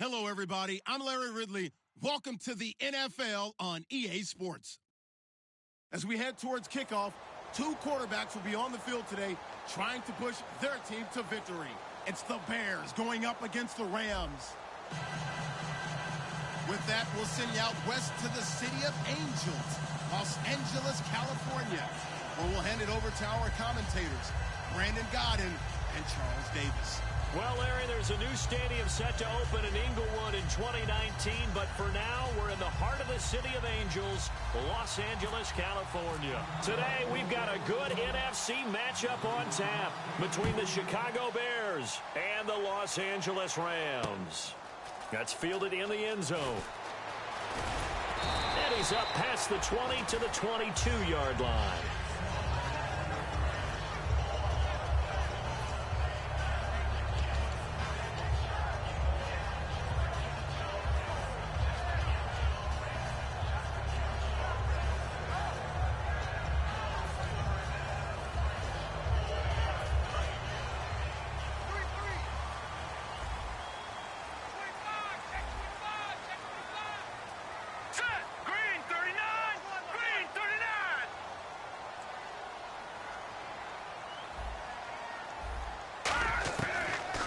Hello, everybody. I'm Larry Ridley. Welcome to the NFL on EA Sports. As we head towards kickoff, two quarterbacks will be on the field today trying to push their team to victory. It's the Bears going up against the Rams. With that, we'll send you out west to the city of Angels, Los Angeles, California, where we'll hand it over to our commentators, Brandon Godden and Charles Davis. Well, Larry, there's a new stadium set to open in Inglewood in 2019, but for now, we're in the heart of the City of Angels, Los Angeles, California. Today, we've got a good NFC matchup on tap between the Chicago Bears and the Los Angeles Rams. That's fielded in the end zone. And he's up past the 20 to the 22-yard line.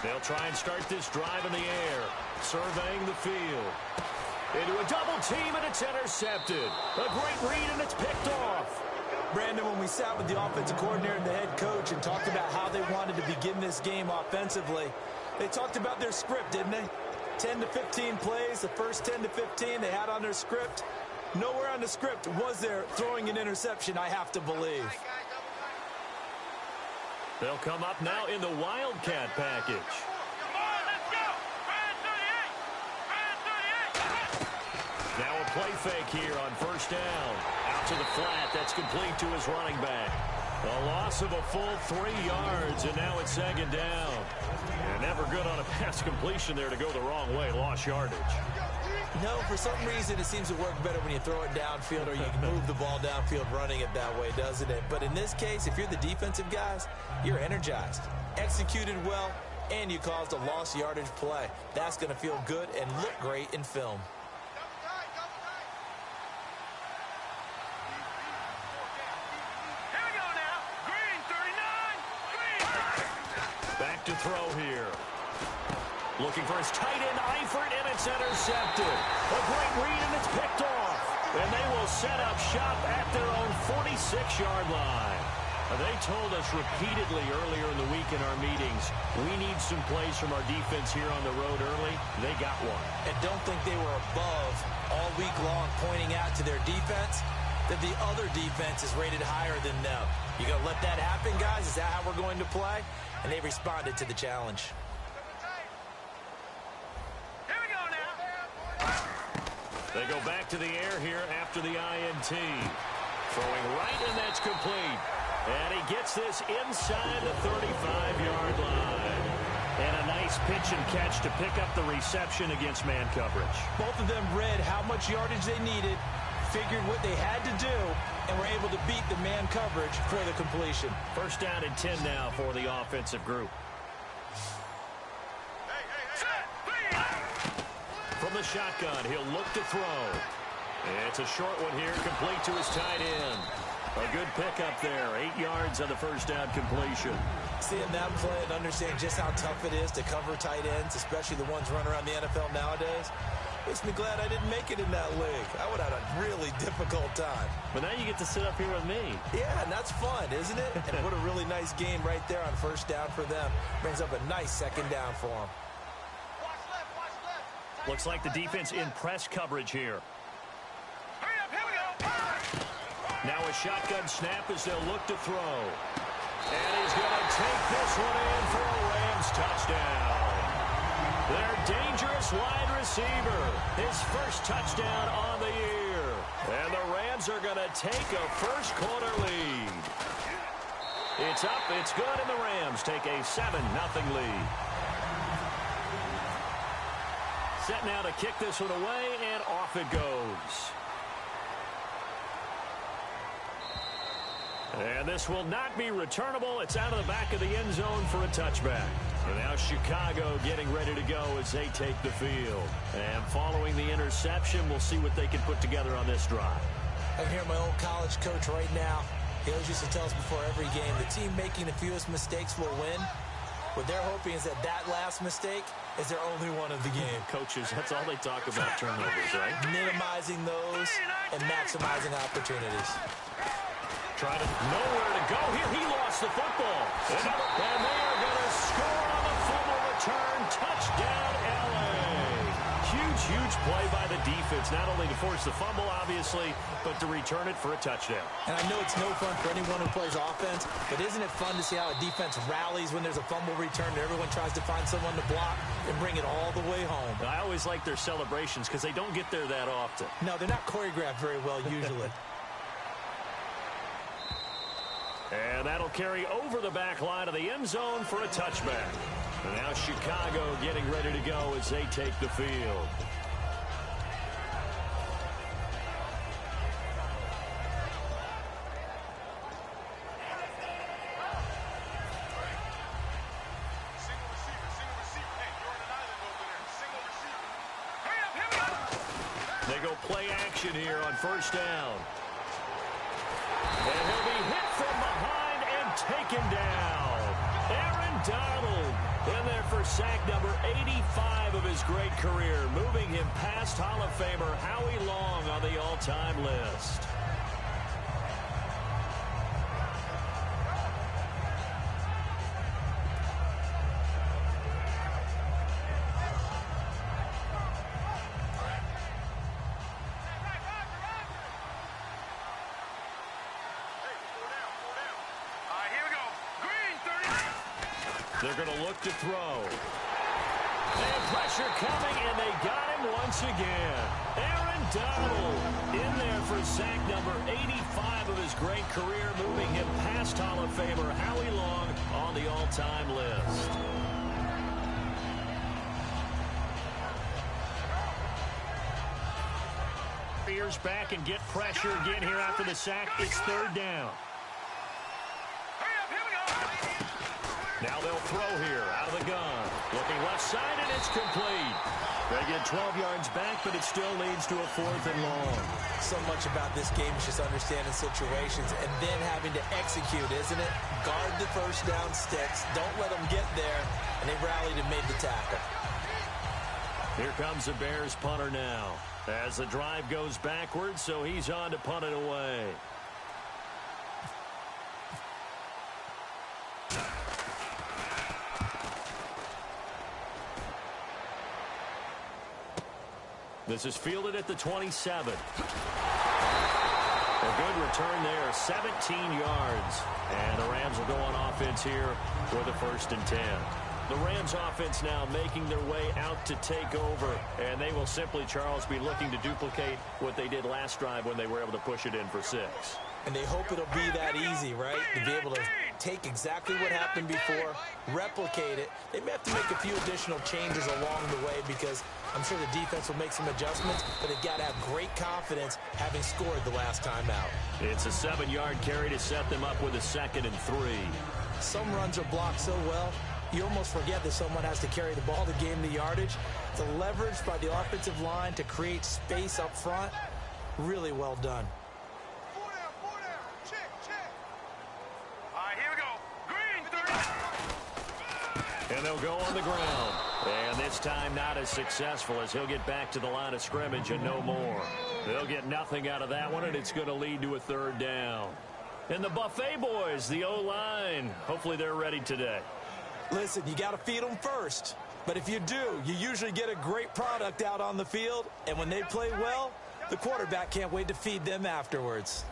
They'll try and start this drive in the air, surveying the field. Into a double team, and it's intercepted. A great read, and it's picked off. Brandon, when we sat with the offensive coordinator and the head coach and talked about how they wanted to begin this game offensively, they talked about their script, didn't they? 10 to 15 plays, the first 10 to 15 they had on their script. Nowhere on the script was there throwing an interception, I have to believe. They'll come up now in the Wildcat package. Come on, let's go! Brand 38! Now a play fake here on first down. Out to the flat. That's complete to his running back. A loss of a full 3 yards, and now it's second down. And never good on a pass completion there to go the wrong way. Lost yardage. No, for some reason it seems to work better when you throw it downfield or you can move the ball downfield running it that way, doesn't it? But in this case, if you're the defensive guys, you're energized, executed well, and you caused a lost yardage play. That's going to feel good and look great in film. Here we go now. Green 39. Green. Back to throw here. Looking for his tight end, Eifert, and it's intercepted. A great read, and it's picked off. And they will set up shop at their own 46-yard line. They told us repeatedly earlier in the week in our meetings, we need some plays from our defense here on the road early. They got one. And don't think they were above all week long pointing out to their defense that the other defense is rated higher than them. You going to let that happen, guys? Is that how we're going to play? And they responded to the challenge. They go back to the air here after the INT. Throwing right, and that's complete. And he gets this inside the 35-yard line. And a nice pitch and catch to pick up the reception against man coverage. Both of them read how much yardage they needed, figured what they had to do, and were able to beat the man coverage for the completion. First down and 10 now for the offensive group. From the shotgun, he'll look to throw. It's a short one here, complete to his tight end. A good pickup there, 8 yards on the first down completion. Seeing that play and understanding just how tough it is to cover tight ends, especially the ones running around the NFL nowadays, makes me glad I didn't make it in that league. I would have had a really difficult time. But now you get to sit up here with me. Yeah, and that's fun, isn't it? And what a really nice gain right there on first down for them. Brings up a nice second down for them. Looks like the defense in press coverage here. Hurry up, here we go. Now a shotgun snap as they'll look to throw. And he's going to take this one in for a Rams touchdown. Their dangerous wide receiver. His first touchdown on the year. And the Rams are going to take a first quarter lead. It's up, it's good, and the Rams take a 7-0 lead. Set now to kick this one away, and off it goes. And this will not be returnable. It's out of the back of the end zone for a touchback. And now Chicago getting ready to go as they take the field. And following the interception, we'll see what they can put together on this drive. I can hear my old college coach right now. He always used to tell us before every game, the team making the fewest mistakes will win. What they're hoping is that that last mistake is their only one of the game. Coaches, that's all they talk about, turnovers, right? Minimizing those and maximizing opportunities. Trying to know where to go here. He lost the football. And they are going to score on the fumble return. Touchdown, L.A. Huge play by the defense, not only to force the fumble, obviously, but to return it for a touchdown. And I know it's no fun for anyone who plays offense, but isn't it fun to see how a defense rallies when there's a fumble return and everyone tries to find someone to block and bring it all the way home? I always like their celebrations because they don't get there that often. No, they're not choreographed very well usually. And that'll carry over the back line of the end zone for a touchback. And now Chicago getting ready to go as they take the field. They go play action here on first down. And he'll be hit from behind and taken down. Aaron Donald in there for sack number 85 of his great career, moving him past Hall of Famer Howie Long on the all-time list. They're going to look to throw. And pressure coming, and they got him once again. Aaron Donald in there for sack number 85 of his great career, moving him past Hall of Famer Howie Long on the all-time list. Bears back and get pressure again here after the sack. It's third down. Now they'll throw here out of the gun. Looking left side, and it's complete. They get 12 yards back, but it still leads to a 4th and long. So much about this game is just understanding situations and then having to execute, isn't it? Guard the first down sticks. Don't let them get there. And they rallied and made the tackle. Here comes the Bears punter now. As the drive goes backwards, so he's on to punt it away. This is fielded at the 27. A good return there, 17 yards. And the Rams will go on offense here for the 1st and 10. The Rams offense now making their way out to take over. And they will simply, Charles, be looking to duplicate what they did last drive when they were able to push it in for 6. And they hope it'll be that easy, right? To be able to take exactly what happened before, replicate it. They may have to make a few additional changes along the way because I'm sure the defense will make some adjustments, but they've got to have great confidence having scored the last time out. It's a 7-yard carry to set them up with a 2nd and 3. Some runs are blocked so well, you almost forget that someone has to carry the ball to gain the yardage. The leverage by the offensive line to create space up front, really well done. And they'll go on the ground. And this time not as successful as he'll get back to the line of scrimmage and no more. They'll get nothing out of that one, and it's going to lead to a 3rd down. And the Buffet boys, the O-line, hopefully they're ready today. Listen, you got to feed them first. But if you do, you usually get a great product out on the field. And when they play well, the quarterback can't wait to feed them afterwards.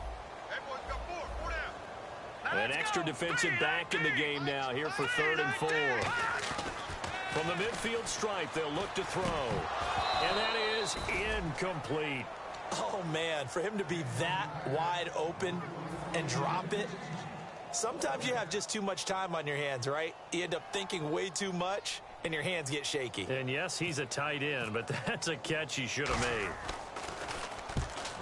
An extra defensive back in the game now here for 3rd and 4. From the midfield stripe, they'll look to throw. And that is incomplete. Oh, man, for him to be that wide open and drop it. Sometimes you have just too much time on your hands, right? You end up thinking way too much, and your hands get shaky. And yes, he's a tight end, but that's a catch he should have made.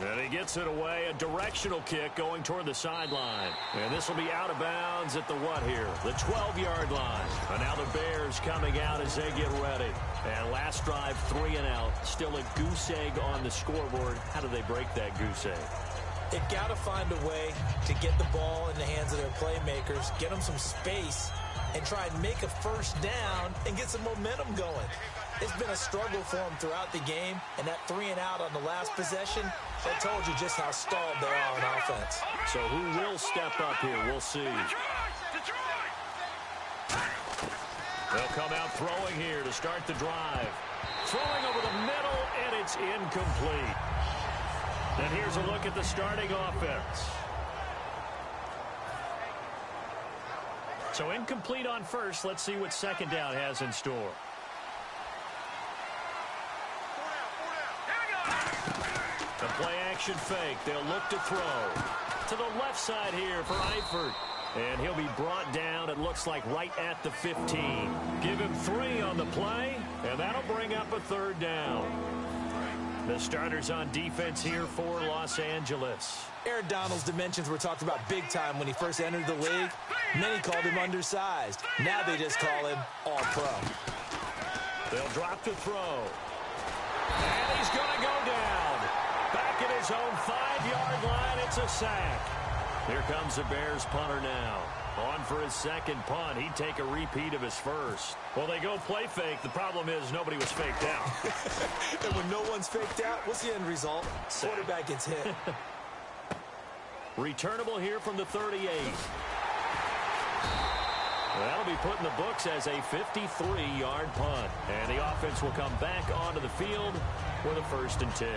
And he gets it away, a directional kick going toward the sideline. And this will be out of bounds at the what here? The 12-yard line. And now the Bears coming out as they get ready. And last drive, 3 and out. Still a goose egg on the scoreboard. How do they break that goose egg? They've got to find a way to get the ball in the hands of their playmakers, get them some space, and try and make a first down and get some momentum going. It's been a struggle for them throughout the game, and that 3 and out on the last possession, that told you just how stalled they are on offense. So who will step up here? We'll see. They'll come out throwing here to start the drive. Throwing over the middle, and it's incomplete. And here's a look at the starting offense. So incomplete on first. Let's see what second down has in store. The play-action fake. They'll look to throw. To the left side here for Eifert. And he'll be brought down, it looks like, right at the 15. Give him 3 on the play, and that'll bring up a 3rd down. The starters on defense here for Los Angeles. Aaron Donald's dimensions were talked about big time when he first entered the league. Many called him undersized. Now they just call him all-pro. They'll drop to throw. And he's going to go down. Back at his own 5-yard line, it's a sack. Here comes the Bears punter now. On for his second punt. He'd take a repeat of his first. Well, they go play fake. The problem is nobody was faked out. And when no one's faked out, what's the end result? Quarterback gets hit. Returnable here from the 38. That'll be put in the books as a 53-yard punt. And the offense will come back onto the field with a 1st and 10.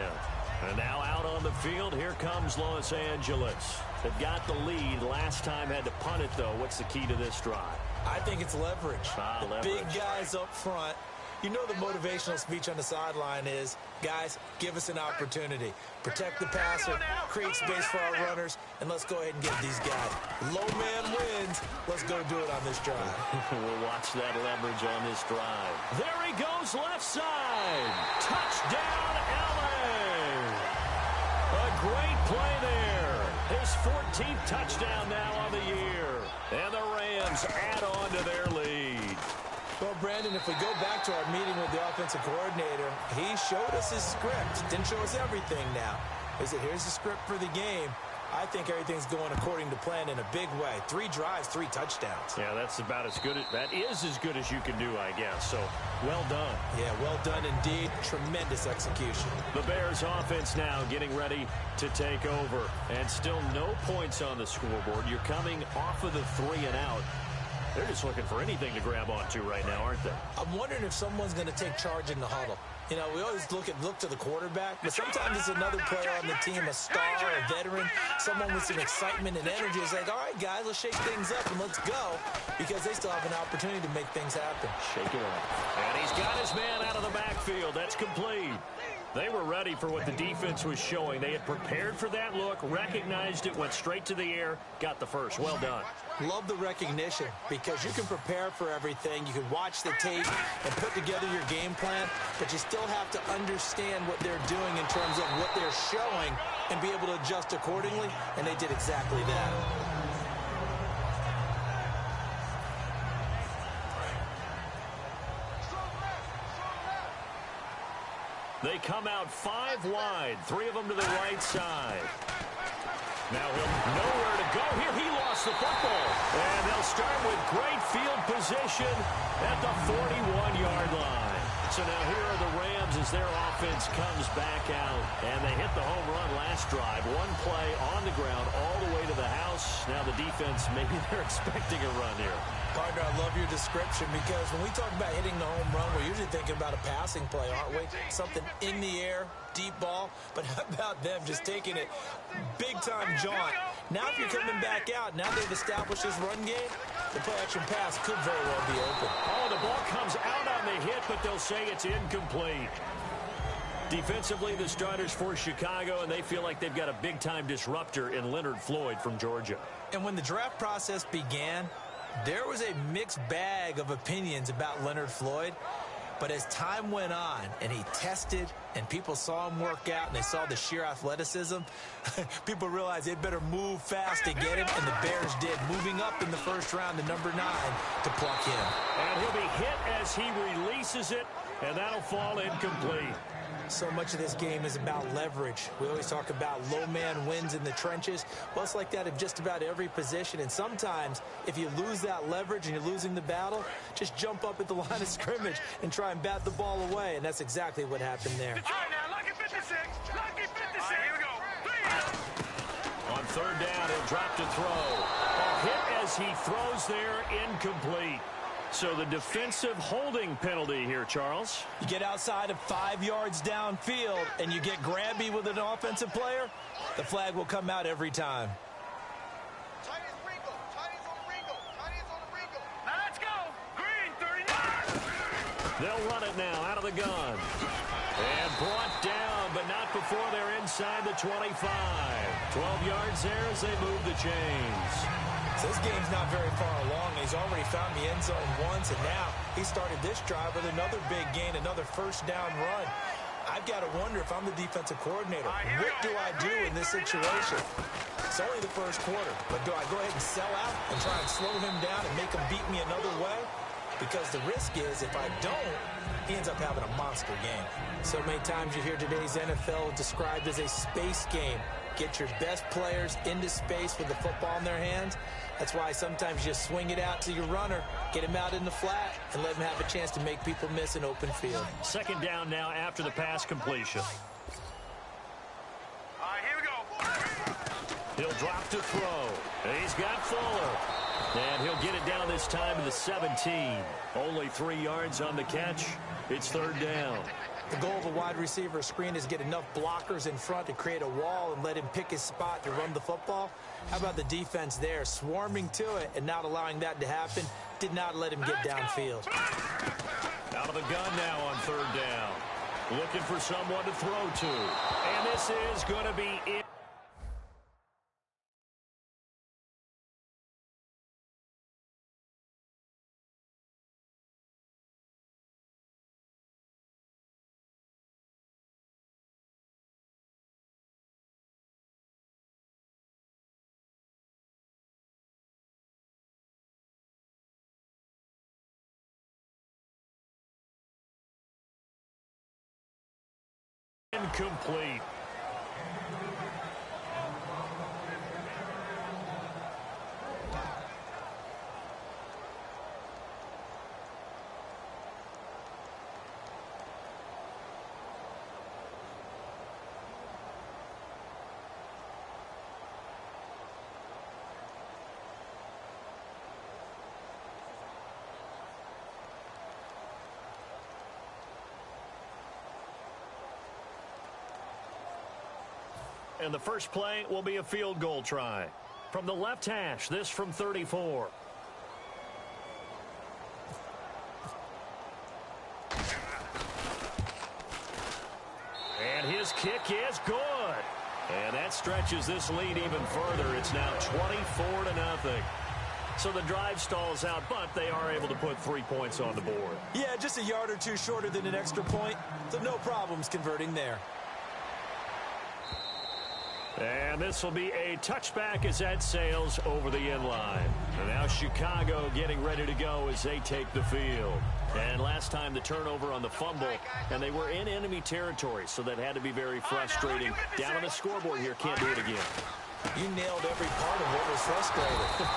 And now out on the field, here comes Los Angeles. They've got the lead. Last time had to punt it, though. What's the key to this drive? I think it's leverage. Leverage. Big guys up front. You know the motivational speech on the sideline is, guys, give us an opportunity. Protect the passer, create space for our runners, and let's go ahead and get these guys. Low man wins. Let's go do it on this drive. We'll watch that leverage on this drive. There he goes, left side. Touchdown, L.A. A great play there. His 14th touchdown now on the year. And the Rams add on to their lead. Well, Brandon, if we go back to our meeting with the offensive coordinator, he showed us his script. Didn't show us everything now. He said, here's the script for the game. I think everything's going according to plan in a big way. 3 drives, 3 touchdowns. Yeah, that's about as good. That is as good as you can do, I guess. So, well done. Yeah, well done indeed. Tremendous execution. The Bears offense now getting ready to take over. And still no points on the scoreboard. You're coming off of the 3 and out. They're just looking for anything to grab onto right now, aren't they? I'm wondering if someone's going to take charge in the huddle. You know, we always look to the quarterback, but sometimes it's another player on the team, a star, a veteran, someone with some excitement and energy. It's like, all right, guys, let's shake things up and let's go, because they still have an opportunity to make things happen. Shake it up. And he's got his man out of the backfield. That's complete. They were ready for what the defense was showing. They had prepared for that look, recognized it, went straight to the air, got the first. Well done. Love the recognition, because you can prepare for everything. You can watch the tape and put together your game plan, but you still have to understand what they're doing in terms of what they're showing and be able to adjust accordingly, and they did exactly that. They come out 5 wide, 3 of them to the right side. Now he'll nowhere to go here. He lost the football. And they'll start with great field position at the 41-yard line. So now here are the Rams as their offense comes back out. And they hit the home run last drive. 1 play on the ground all the way to the house. Now the defense, maybe they're expecting a run here. Partner, I love your description, because when we talk about hitting the home run, we're usually thinking about a passing play, aren't we? Something in the air, deep ball. But how about them just taking it big-time jaunt? Now if you're coming back out, now they've established this run game, the play-action pass could very well be open. Oh, the ball comes out on the hit, but they'll say it's incomplete. Defensively, the starters for Chicago, and they feel like they've got a big-time disruptor in Leonard Floyd from Georgia. And when the draft process began, there was a mixed bag of opinions about Leonard Floyd. But as time went on and he tested and people saw him work out and they saw the sheer athleticism, people realized they better move fast to get him, and the Bears did, moving up in the first round to number 9 to pluck him. And he'll be hit as he releases it, and that'll fall incomplete. So much of this game is about leverage. We always talk about low man wins in the trenches. Well, it's like that in just about every position. And sometimes, if you lose that leverage and you're losing the battle, just jump up at the line of scrimmage and try and bat the ball away. And that's exactly what happened there. All right, now, lucky 56. Lucky 56. Right, here we go. On third down, he'll drop to throw. A hit as he throws there, incomplete. So the defensive holding penalty here, Charles. You get outside of 5 yards downfield and you get grabby with an offensive player, the flag will come out every time. Now let's go. Green, 39. They'll run it now out of the gun. And brought down, but not before they're inside the 25. 12 yards there as they move the chains. So this game's not very far along. He's already found the end zone once, and now he started this drive with another big gain, another first down run. I've got to wonder if I'm the defensive coordinator. What do I do in this situation? It's only the first quarter, but do I go ahead and sell out and try and slow him down and make him beat me another way? Because the risk is if I don't, he ends up having a monster game. So many times you hear today's NFL described as a space game. Get your best players into space with the football in their hands. That's why sometimes you just swing it out to your runner, get him out in the flat, and let him have a chance to make people miss an open field. Second down now after the pass completion. All right, here we go. He'll drop to throw. He's got Fuller. And he'll get it down this time to the 17. Only 3 yards on the catch. It's third down. The goal of a wide receiver screen is get enough blockers in front to create a wall and let him pick his spot to run the football. How about the defense there, swarming to it and not allowing that to happen? Did not let him get downfield. Out of the gun now on third down. Looking for someone to throw to. And this is going to be it. Incomplete. And the first play will be a field goal try. From the left hash, this from 34. And his kick is good. And that stretches this lead even further. It's now 24-0. So the drive stalls out, but they are able to put 3 points on the board. Yeah, just a yard or two shorter than an extra point. So no problems converting there. And this will be a touchback as that sails over the end line. And now Chicago getting ready to go as they take the field. And last time the turnover on the fumble, and they were in enemy territory, so that had to be very frustrating. Down on the scoreboard here, can't do it again. You nailed every part of what was frustrating.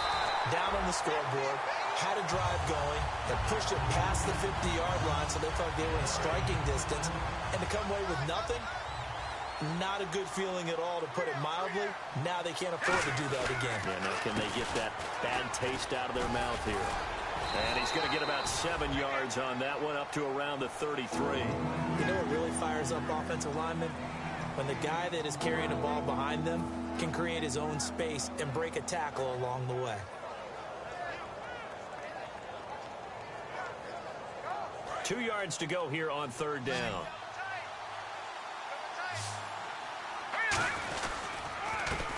Down on the scoreboard, had a drive going, that pushed it past the 50-yard line, so they thought they were in striking distance, and to come away with nothing, not a good feeling at all, to put it mildly. Now they can't afford to do that again. Yeah, now can they get that bad taste out of their mouth here? And he's going to get about 7 yards on that one, up to around the 33. You know what really fires up offensive linemen? When the guy that is carrying the ball behind them can create his own space and break a tackle along the way. 2 yards to go here on third down.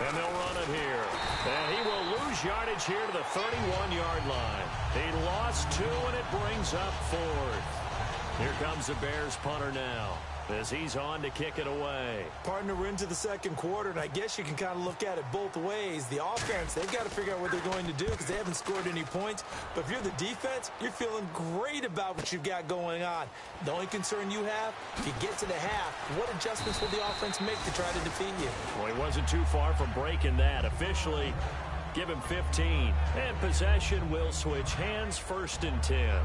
And they'll run it here. And he will lose yardage here to the 31-yard line. He lost 2, and it brings up 4th. Here comes the Bears punter now as he's on to kick it away. Partner, we're into the second quarter, and I guess you can kind of look at it both ways. The offense, they've got to figure out what they're going to do because they haven't scored any points. But if you're the defense, you're feeling great about what you've got going on. The only concern you have, if you get to the half, what adjustments will the offense make to try to defeat you? Well, he wasn't too far from breaking that. Officially, give him 15. And possession will switch hands, 1st and 10.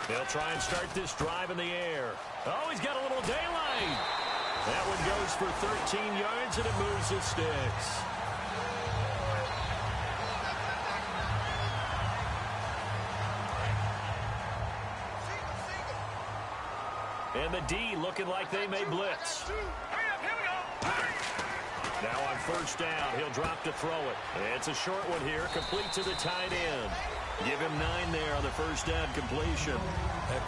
They'll try and start this drive in the air. Oh, he's got a little daylight. That one goes for 13 yards, and it moves the sticks. And the D looking like they may blitz. Now on 1st down, he'll drop to throw it. It's a short one here, complete to the tight end. Give him 9 there on the 1st down completion.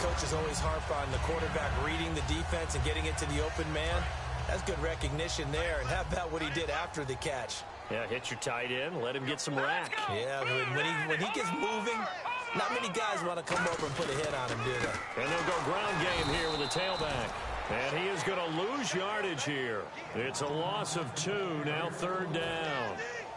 Coaches always harp on the quarterback reading the defense and getting it to the open man. That's good recognition there. And how about what he did after the catch? Yeah, hit your tight end, let him get some rack. Yeah, when he gets moving, not many guys want to come over and put a hit on him, do they? And they'll go ground game here with a tailback. And he is going to lose yardage here. It's a loss of 2, now 3rd down.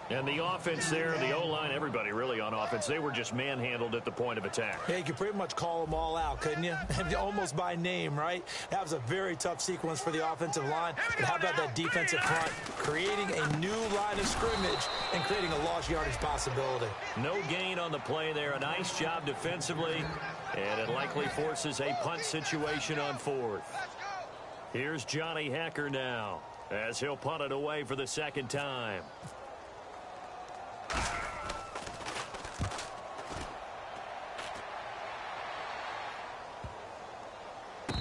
And the offense there, the O-line, everybody really on offense, they were just manhandled at the point of attack. Yeah, you could pretty much call them all out, couldn't you? Almost by name, right? That was a very tough sequence for the offensive line. But how about that defensive front? Creating a new line of scrimmage and creating a lost yardage possibility. No gain on the play there. A nice job defensively. And it likely forces a punt situation on 4th. Here's Johnny Hecker now as he'll punt it away for the 2nd time.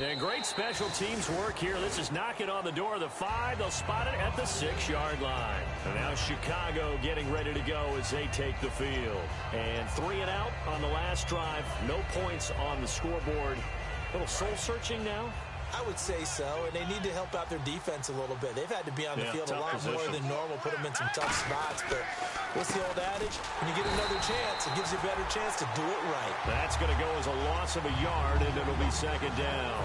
And great special teams work here. This is knocking on the door of the 5. They'll spot it at the 6-yard line. And now Chicago getting ready to go as they take the field. And 3 and out on the last drive. No points on the scoreboard. A little soul-searching now. I would say so, and they need to help out their defense a little bit. They've had to be on the field a lot more than normal, put them in some tough spots. But what's the old adage? When you get another chance, it gives you a better chance to do it right. That's going to go as a loss of a yard, and it'll be 2nd down.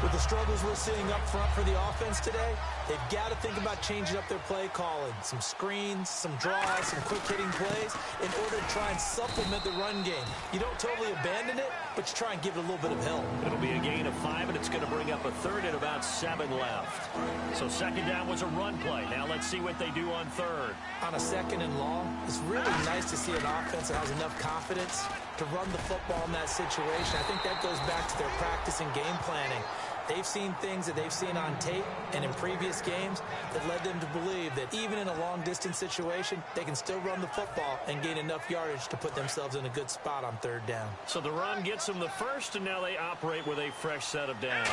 With the struggles we're seeing up front for the offense today, they've got to think about changing up their play calling. Some screens, some draws, some quick-hitting plays in order to try and supplement the run game. You don't totally abandon it, but you try and give it a little bit of help. It'll be a gain of 5, and it's going to bring up a 3rd and about 7 left. So 2nd down was a run play. Now let's see what they do on 3rd. On a 2nd and long, it's really nice to see an offense that has enough confidence to run the football in that situation. I think that goes back to their practice and game planning. They've seen things that they've seen on tape and in previous games that led them to believe that even in a long-distance situation, they can still run the football and gain enough yardage to put themselves in a good spot on 3rd down. So the run gets them the 1st, and now they operate with a fresh set of downs.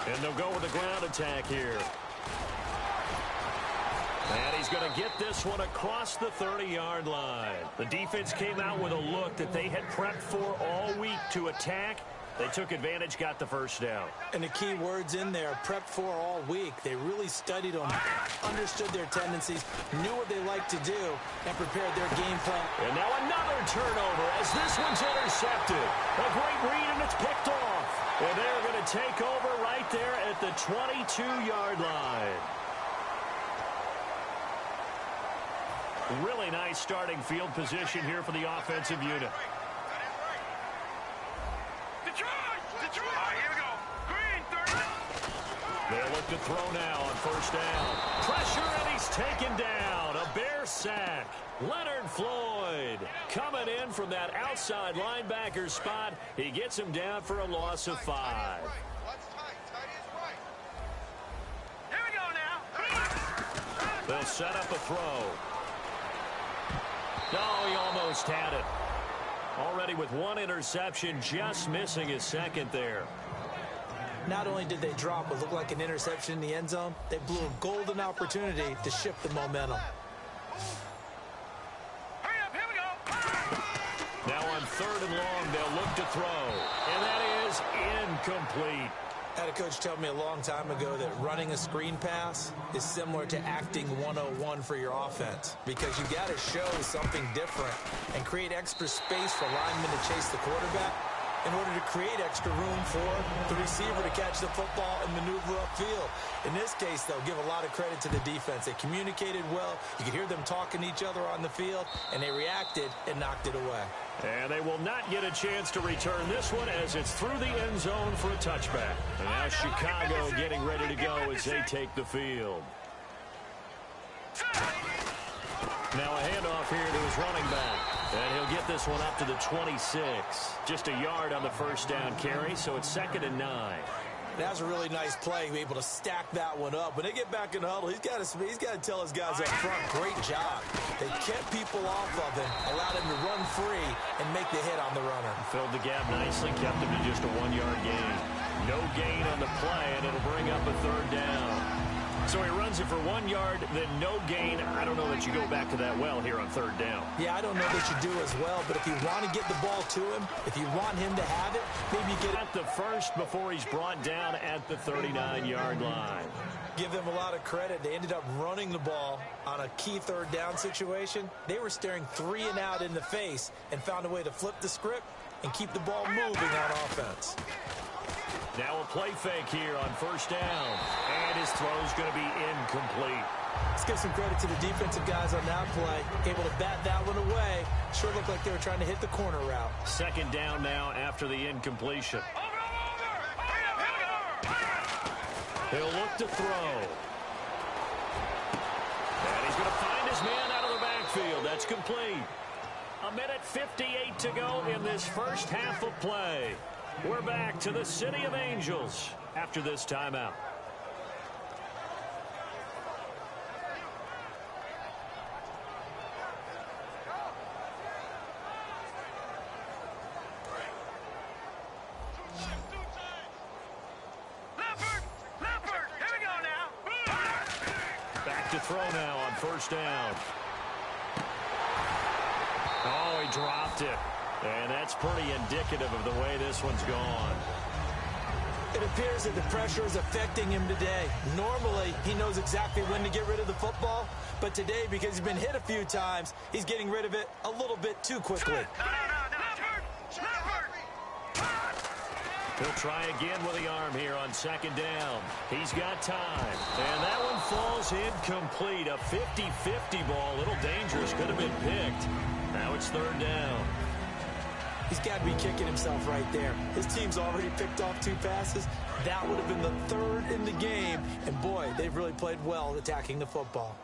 And they'll go with the ground attack here. And he's going to get this one across the 30-yard line. The defense came out with a look that they had prepped for all week to attack. They took advantage, got the 1st down. And the key words in there, prepped for all week. They really studied them, understood their tendencies, knew what they like to do, and prepared their game plan. And now another turnover as this one's intercepted. A great read, and it's picked off. And they're going to take over right there at the 22-yard line. Really nice starting field position here for the offensive unit. They'll look to throw now on 1st down. Pressure, and he's taken down. A Bear sack. Leonard Floyd coming in from that outside linebacker spot. He gets him down for a loss of 5. Here we go now. They'll set up a throw. Oh, he almost had it. Already with 1 interception, just missing his 2nd there. Not only did they drop what looked like an interception in the end zone, they blew a golden opportunity to shift the momentum. Hurry up, here we go. Now on 3rd and long, they'll look to throw. And that is incomplete. I had a coach tell me a long time ago that running a screen pass is similar to acting 101 for your offense, because you got to show something different and create extra space for linemen to chase the quarterback in order to create extra room for the receiver to catch the football and maneuver upfield. In this case, they'll give a lot of credit to the defense. They communicated well. You could hear them talking to each other on the field, and they reacted and knocked it away. And they will not get a chance to return this one as it's through the end zone for a touchback. And now Chicago getting ready to go as they take the field. Now a handoff here to his running back. And he'll get this one up to the 26. Just a yard on the first down carry, so it's 2nd and 9. That was a really nice play, able to stack that one up. When they get back in the huddle, he's got to tell his guys up front, great job. They kept people off of him, allowed him to run free and make the hit on the runner. Filled the gap nicely, kept him to just a 1-yard gain. No gain on the play, and it'll bring up a 3rd down. So he runs it for 1 yard, then no gain. I don't know that you go back to that well here on 3rd down. Yeah, I don't know that you do as well, but if you want to get the ball to him, if you want him to have it, maybe you get it at the first before he's brought down at the 39-yard line. Give them a lot of credit. They ended up running the ball on a key 3rd down situation. They were staring 3 and out in the face and found a way to flip the script and keep the ball moving on offense. Now a play fake here on 1st down. And his throw's going to be incomplete. Let's give some credit to the defensive guys on that play. Able to bat that one away. Sure looked like they were trying to hit the corner route. 2nd down now after the incompletion. He'll look to throw. And he's going to find his man out of the backfield. That's complete. 1:58 to go in this first half of play. We're back to the City of Angels after this timeout. Back to throw now on 1st down. Oh, he dropped it. And that's pretty indicative of the way this one's gone. It appears that the pressure is affecting him today. Normally, he knows exactly when to get rid of the football, but today, because he's been hit a few times, he's getting rid of it a little bit too quickly. He'll try again with the arm here on 2nd down. He's got time. And that one falls incomplete. A 50-50 ball. A little dangerous. Could have been picked. Now it's 3rd down. He's got to be kicking himself right there. His team's already picked off 2 passes. That would have been the 3rd in the game. And, boy, they've really played well attacking the football.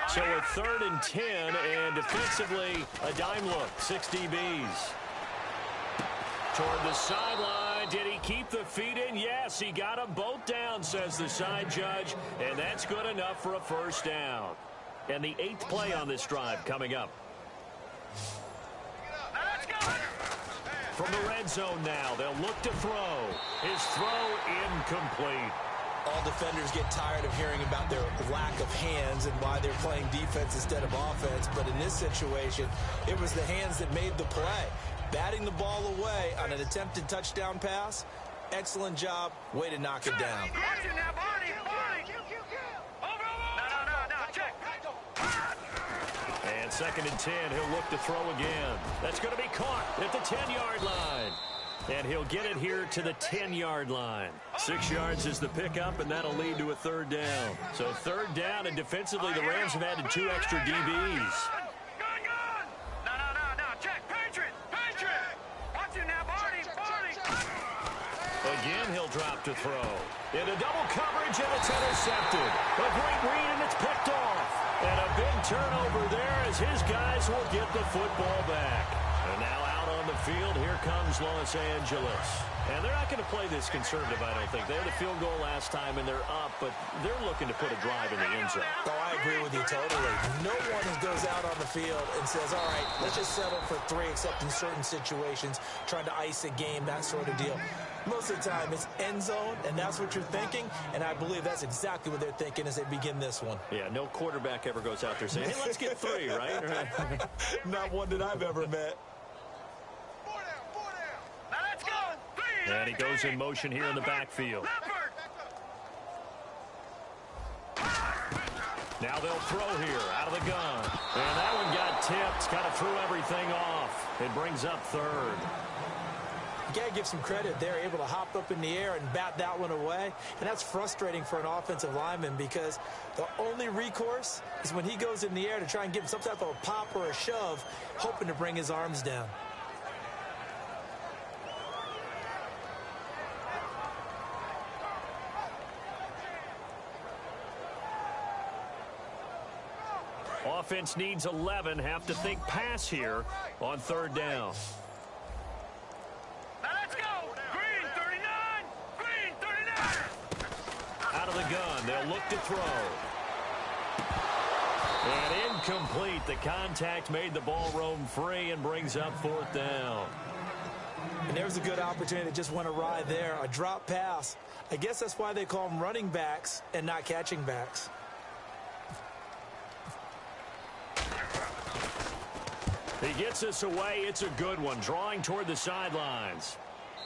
So a 3rd and 10, and defensively, a dime look. 6 DBs. Toward the sideline. Did he keep the feet in? Yes, he got them both down, says the side judge. And that's good enough for a 1st down. And the 8th play on this drive coming up. From the red zone now, they'll look to throw. His throw incomplete. All defenders get tired of hearing about their lack of hands and why they're playing defense instead of offense. But in this situation, it was the hands that made the play. Batting the ball away on an attempted touchdown pass. Excellent job. Way to knock it down. And 2nd and 10, he'll look to throw again. That's going to be caught at the 10-yard line. And he'll get it here to the 10-yard line. 6 yards is the pickup, and that'll lead to a 3rd down. So 3rd down, and defensively, the Rams have added 2 extra DBs. Again, he'll drop to throw. Into double coverage, and it's intercepted. A great read, and it's picked off. And a big turnover there as his guys will get the football back. And now out on the field. Here comes Los Angeles. And they're not going to play this conservative, I don't think. They had a field goal last time, and they're up, but they're looking to put a drive in the end zone. Oh, I agree with you totally. No one goes out on the field and says, all right, let's just settle for 3, except in certain situations, trying to ice a game, that sort of deal. Most of the time, it's end zone, and that's what you're thinking, and I believe that's exactly what they're thinking as they begin this one. Yeah, no quarterback ever goes out there saying, hey, let's get 3, right? Not one that I've ever met. Now let's go. And he goes in motion here in the backfield. Now they'll throw here out of the gun. And that one got tipped. Kind of threw everything off. It brings up third. You got to give some credit. They're able to hop up in the air and bat that one away. And that's frustrating for an offensive lineman because the only recourse is when he goes in the air to try and give him some type of a pop or a shove, hoping to bring his arms down. Offense needs 11. Have to think pass here on third down. Now let's go. Green 39. Green 39. Out of the gun. They'll look to throw. And incomplete. The contact made the ball roam free and brings up fourth down. And there was a good opportunity that just went awry there. A drop pass. I guess that's why they call them running backs and not catching backs. He gets us away. It's a good one. Drawing toward the sidelines.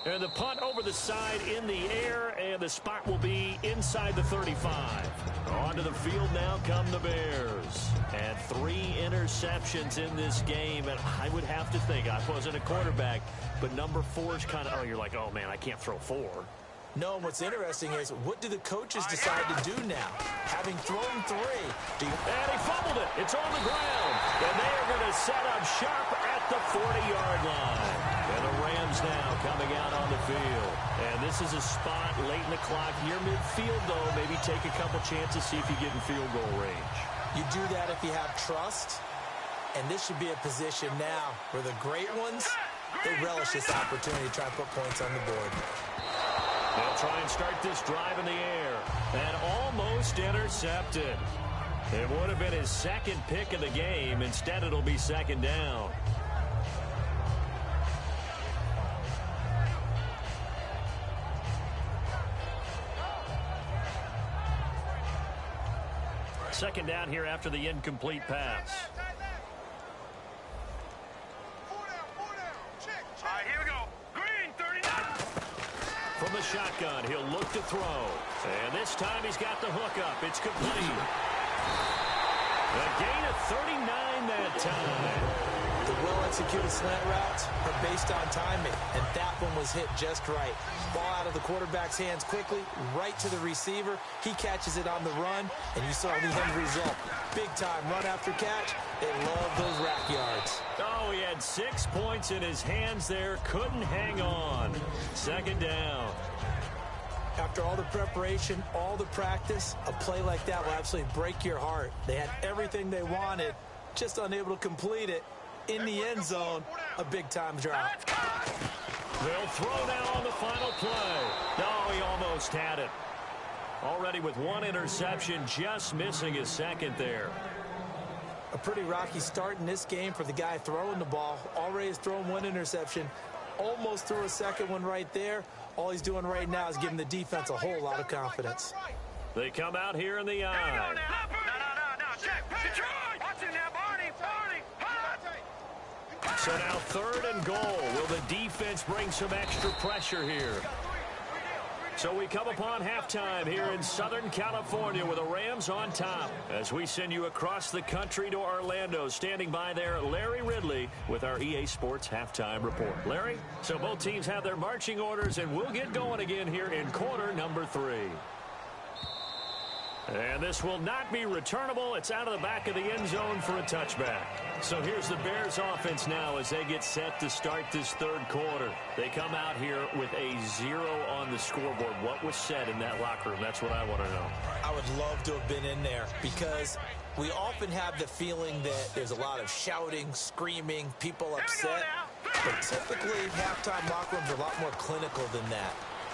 And the punt over the side in the air, and the spot will be inside the 35. Onto the field now come the Bears. And 3 interceptions in this game, and I would have to think, I wasn't a quarterback, but number 4 is kind of, oh, you're like, oh, man, I can't throw 4. No, and what's interesting is, what do the coaches decide to do now? Having thrown 3. And he fumbled it. It's on the ground. And they are going to set up shop at the 40-yard line. And the Rams now coming out on the field. And this is a spot late in the clock. Near midfield, though. Maybe take a couple chances, see if you get in field goal range. You do that if you have trust. And this should be a position now where the great ones, they relish this opportunity to try and put points on the board. They'll try and start this drive in the air. And almost intercepted. It would have been his second pick of the game. Instead, it'll be second down. Second down here after the incomplete pass. All right, here we go. Green 39. From the shotgun, he'll look to throw. And this time he's got the hook up. It's complete. A gain of 39 that time. The well-executed slant routes are based on timing, and that one was hit just right. Ball out of the quarterback's hands quickly, right to the receiver. He catches it on the run, and you saw the end result. Big-time run after catch. They love those rack yards. Oh, he had 6 points in his hands there. Couldn't hang on. Second down. After all the preparation, all the practice, a play like that will absolutely break your heart. They had everything they wanted, just unable to complete it. In the end zone, a big-time drop. They'll throw now on the final play. No, he almost had it. Already with 1 interception, just missing his second there. A pretty rocky start in this game for the guy throwing the ball. Already has thrown 1 interception. Almost threw a second one right there. All he's doing right now is giving the defense a whole lot of confidence. They come out here in the eye. No. Check. Detroit. Watch it now, Barney. So now 3rd and goal. Will the defense bring some extra pressure here? So we come upon halftime here in Southern California with the Rams on top. As we send you across the country to Orlando, standing by there, Larry Ridley with our EA Sports Halftime Report. Larry, so both teams have their marching orders, and we'll get going again here in quarter number 3. And this will not be returnable. It's out of the back of the end zone for a touchback. So here's the Bears offense now as they get set to start this 3rd quarter. They come out here with a 0 on the scoreboard. What was said in that locker room? That's what I want to know. I would love to have been in there because we often have the feeling that there's a lot of shouting, screaming, people upset. But typically, halftime locker rooms are a lot more clinical than that.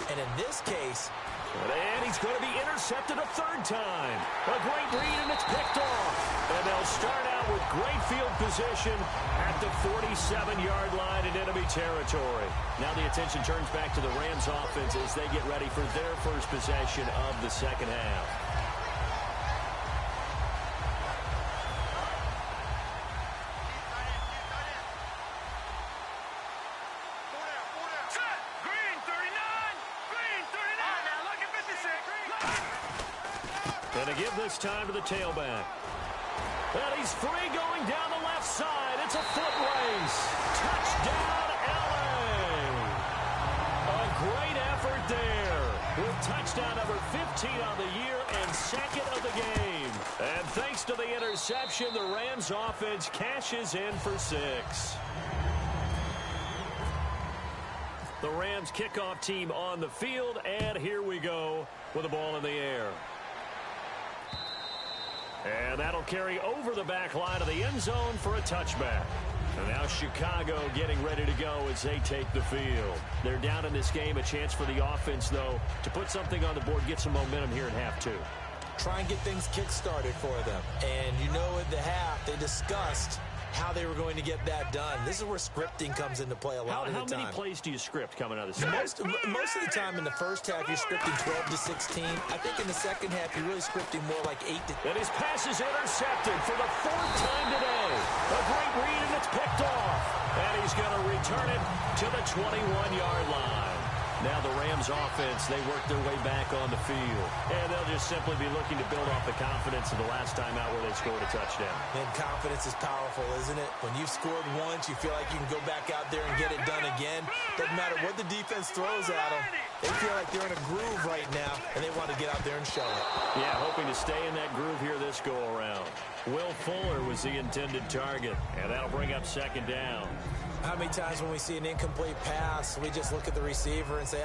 And in this case... And he's going to be intercepted a third time. A great read, and it's picked off. And they'll start out with great field position at the 47-yard line in enemy territory. Now the attention turns back to the Rams offense as they get ready for their first possession of the second half. And to give this time to the tailback. And he's free going down the left side. It's a foot race. Touchdown, LA. A great effort there. With touchdown number 15 on the year and second of the game. And thanks to the interception, the Rams offense cashes in for 6. The Rams kickoff team on the field, and here we go with the ball in the air. And that'll carry over the back line of the end zone for a touchback. And now Chicago getting ready to go as they take the field. They're down in this game. A chance for the offense, though, to put something on the board, get some momentum here in half 2. Try and get things kick-started for them. And you know at the half, they discussed how they were going to get that done. This is where scripting comes into play a lot of the time. How many plays do you script coming out of the second? Most of the time in the first half, you're scripting 12 to 16. I think in the second half, you're really scripting more like 8 to... And his pass is intercepted for the 4th time today. A great read, and it's picked off. And he's going to return it to the 21-yard line. Now the Rams offense, they work their way back on the field. And they'll just simply be looking to build off the confidence of the last time out where they scored a touchdown. And confidence is powerful, isn't it? When you've scored once, you feel like you can go back out there and get it done again. Doesn't matter what the defense throws at them. They feel like they're in a groove right now, and they want to get out there and show it. Yeah, hoping to stay in that groove here this go-around. Will Fuller was the intended target, and that'll bring up second down. How many times when we see an incomplete pass, we just look at the receiver and say,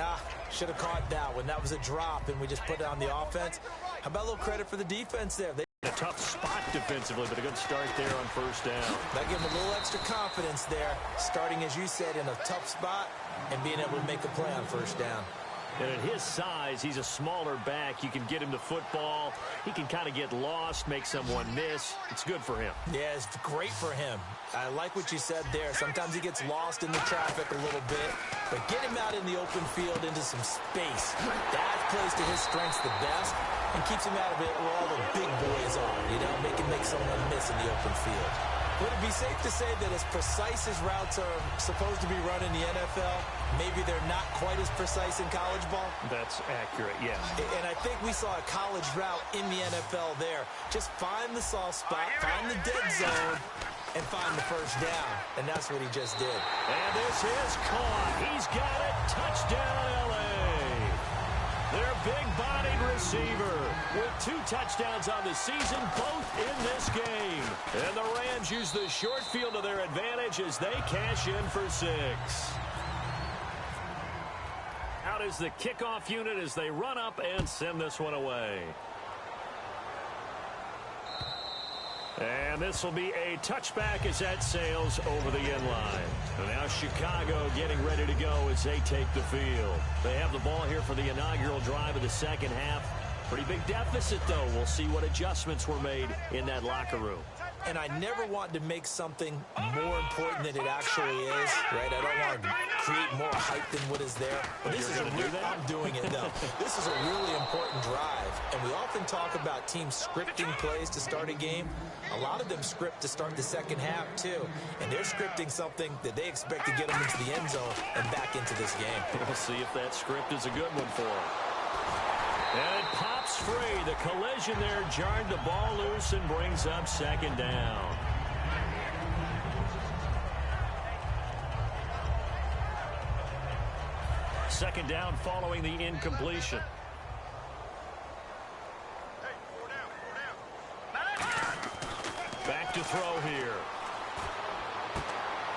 should have caught that one. That was a drop, and we just put it on the offense. How about a little credit for the defense there? A tough spot defensively, but a good start there on first down. That gave him a little extra confidence there, starting, as you said, in a tough spot and being able to make a play on first down. And at his size, he's a smaller back. You can get him the football. He can kind of get lost, make someone miss. It's good for him. Yeah, it's great for him. I like what you said there. Sometimes he gets lost in the traffic a little bit, but get him out in the open field into some space. That plays to his strengths the best and keeps him out of it where all the big boys are, make someone miss in the open field. Would it be safe to say that as precise as routes are supposed to be run in the NFL, maybe they're not quite as precise in college ball? That's accurate, yes. And I think we saw a college route in the NFL there. Just find the soft spot, find the dead zone, and find the first down. And that's what he just did. And this is caught. He's got it. Touchdown, LA. Their big-bodied receiver with 2 touchdowns on the season, both in this game. And the Rams use the short field to their advantage as they cash in for 6. Out is the kickoff unit as they run up and send this one away. And this will be a touchback as that sails over the end line. And now Chicago getting ready to go as they take the field. They have the ball here for the inaugural drive of the second half. Pretty big deficit, though. We'll see what adjustments were made in that locker room. And I never want to make something more important than it actually is, right? I don't want to create more hype than what is there. But this is I'm doing it, though. This is a really important drive. And we often talk about teams scripting plays to start a game. A lot of them script to start the second half, too. And they're scripting something that they expect to get them into the end zone and back into this game. We'll see if that script is a good one for them. And it pops free. The collision there jarred the ball loose and brings up second down. Second down following the incompletion. Back to throw here.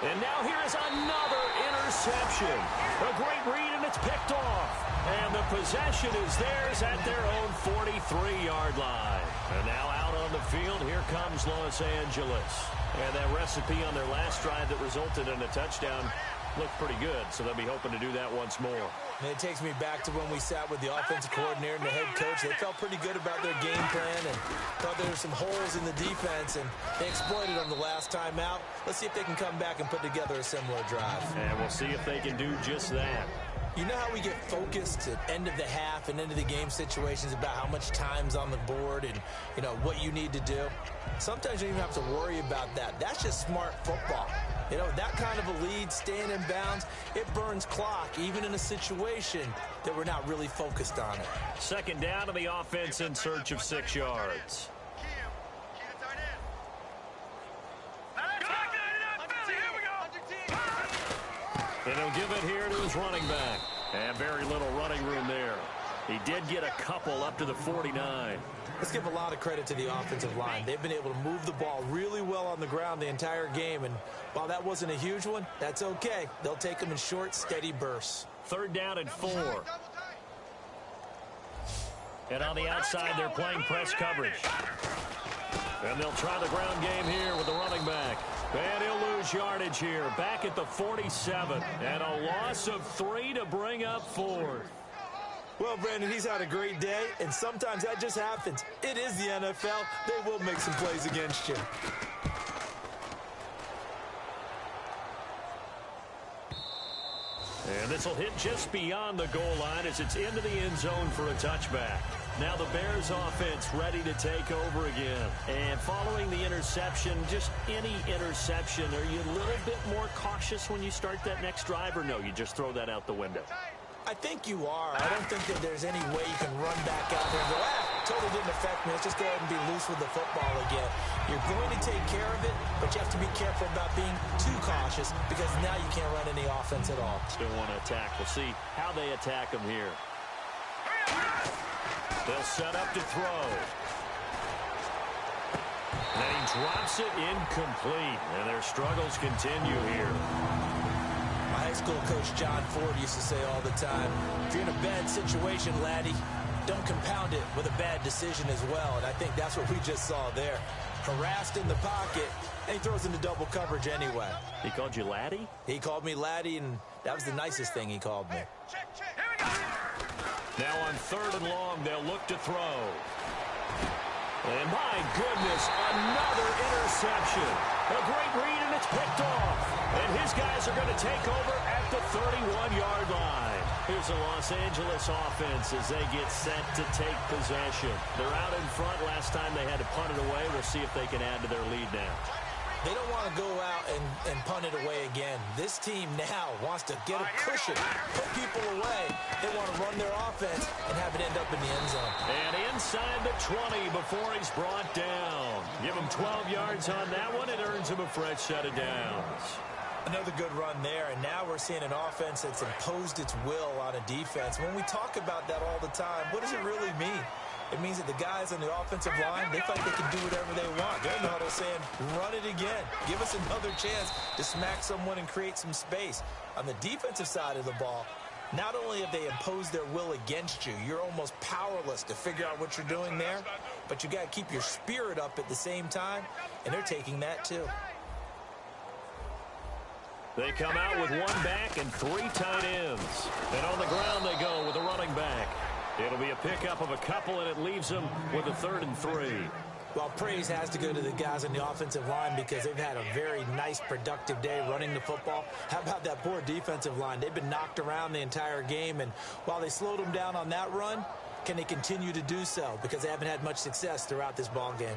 And now here is another interception. A great read, and it's picked off. And the possession is theirs at their own 45. 3-yard line. And now out on the field, here comes Los Angeles. And that recipe on their last drive that resulted in a touchdown looked pretty good, so they'll be hoping to do that once more. And it takes me back to when we sat with the offensive coordinator and the head coach. They felt pretty good about their game plan and thought there were some holes in the defense, and they exploited them the last time out. Let's see if they can come back and put together a similar drive. And we'll see if they can do just that. You know how we get focused at end of the half and end of the game situations about how much time's on the board and, you know, what you need to do? Sometimes you don't even have to worry about that. That's just smart football. You know, that kind of a lead, staying in bounds, it burns clock, even in a situation that we're not really focused on it. Second down to the offense in search of 6 yards. And he'll give it here to his running back. And very little running room there. He did get a couple up to the 49. Let's give a lot of credit to the offensive line. They've been able to move the ball really well on the ground the entire game. And while that wasn't a huge one, that's okay. They'll take them in short, steady bursts. Third down and 4. And on the outside, they're playing press coverage. And they'll try the ground game here with the running back. And he'll lose yardage here. Back at the 47. And a loss of 3 to bring up 4. Well, Brandon, he's had a great day, and sometimes that just happens. It is the NFL. They will make some plays against you. And this will hit just beyond the goal line as it's into the end zone for a touchback. Now the Bears offense ready to take over again. And following the interception, just any interception, are you a little bit more cautious when you start that next drive, or no, you just throw that out the window? I think you are. I don't think that there's any way you can run back out there and go, totally didn't affect me. Let's just go ahead and be loose with the football again. You're going to take care of it, but you have to be careful about being too cautious because now you can't run any offense at all. Still want to attack. We'll see how they attack them here. They'll set up to throw. And he drops it incomplete. And their struggles continue here. My high school coach John Ford used to say all the time, if you're in a bad situation, laddie, don't compound it with a bad decision as well. And I think that's what we just saw there. Harassed in the pocket, and he throws into double coverage anyway. He called you laddie? He called me laddie, and that was the nicest thing he called me. Now on 3rd and long, they'll look to throw. And my goodness, another interception. A great read, and it's picked off. And his guys are going to take over at the 31-yard line. Here's the Los Angeles offense as they get set to take possession. They're out in front. Last time they had to punt it away. We'll see if they can add to their lead now. They don't want to go out and punt it away again. This team now wants to get a cushion, put people away. They want to run their offense and have it end up in the end zone. And inside the 20 before he's brought down. Give him 12 yards on that one. It earns him a fresh set of downs. Another good run there, and now we're seeing an offense that's imposed its will on a defense. When we talk about that all the time, what does it really mean? It means that the guys on the offensive line, they feel like they can do whatever they want. They're in the huddle saying, run it again. Give us another chance to smack someone and create some space. On the defensive side of the ball, not only have they imposed their will against you, you're almost powerless to figure out what you're doing there, but you got to keep your spirit up at the same time, and they're taking that too. They come out with 1 back and 3 tight ends. And on the ground they go with a running back. It'll be a pickup of a couple, and it leaves them with a 3rd and 3. Well, praise has to go to the guys on the offensive line because they've had a very nice, productive day running the football. How about that poor defensive line? They've been knocked around the entire game, and while they slowed them down on that run, can they continue to do so? Because they haven't had much success throughout this ball game.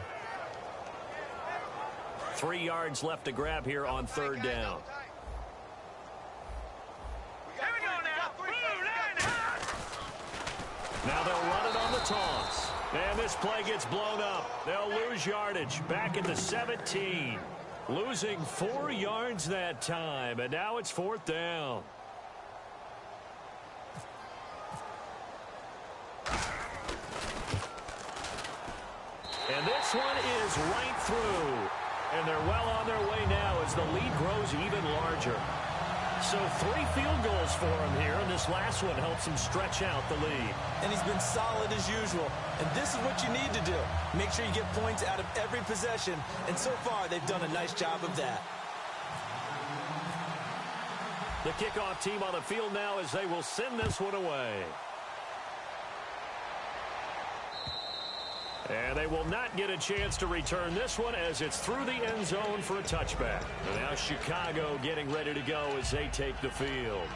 3 yards left to grab here on 3rd down. Now they'll run it on the toss. And this play gets blown up. They'll lose yardage back at the 17. Losing 4 yards that time. And now it's 4th down. And this one is right through. And they're well on their way now as the lead grows even larger. So 3 field goals for him here, and this last one helps him stretch out the lead. And he's been solid as usual. And this is what you need to do. Make sure you get points out of every possession. And so far, they've done a nice job of that. The kickoff team on the field now as they will send this one away. And they will not get a chance to return this one as it's through the end zone for a touchback. And now Chicago getting ready to go as they take the field.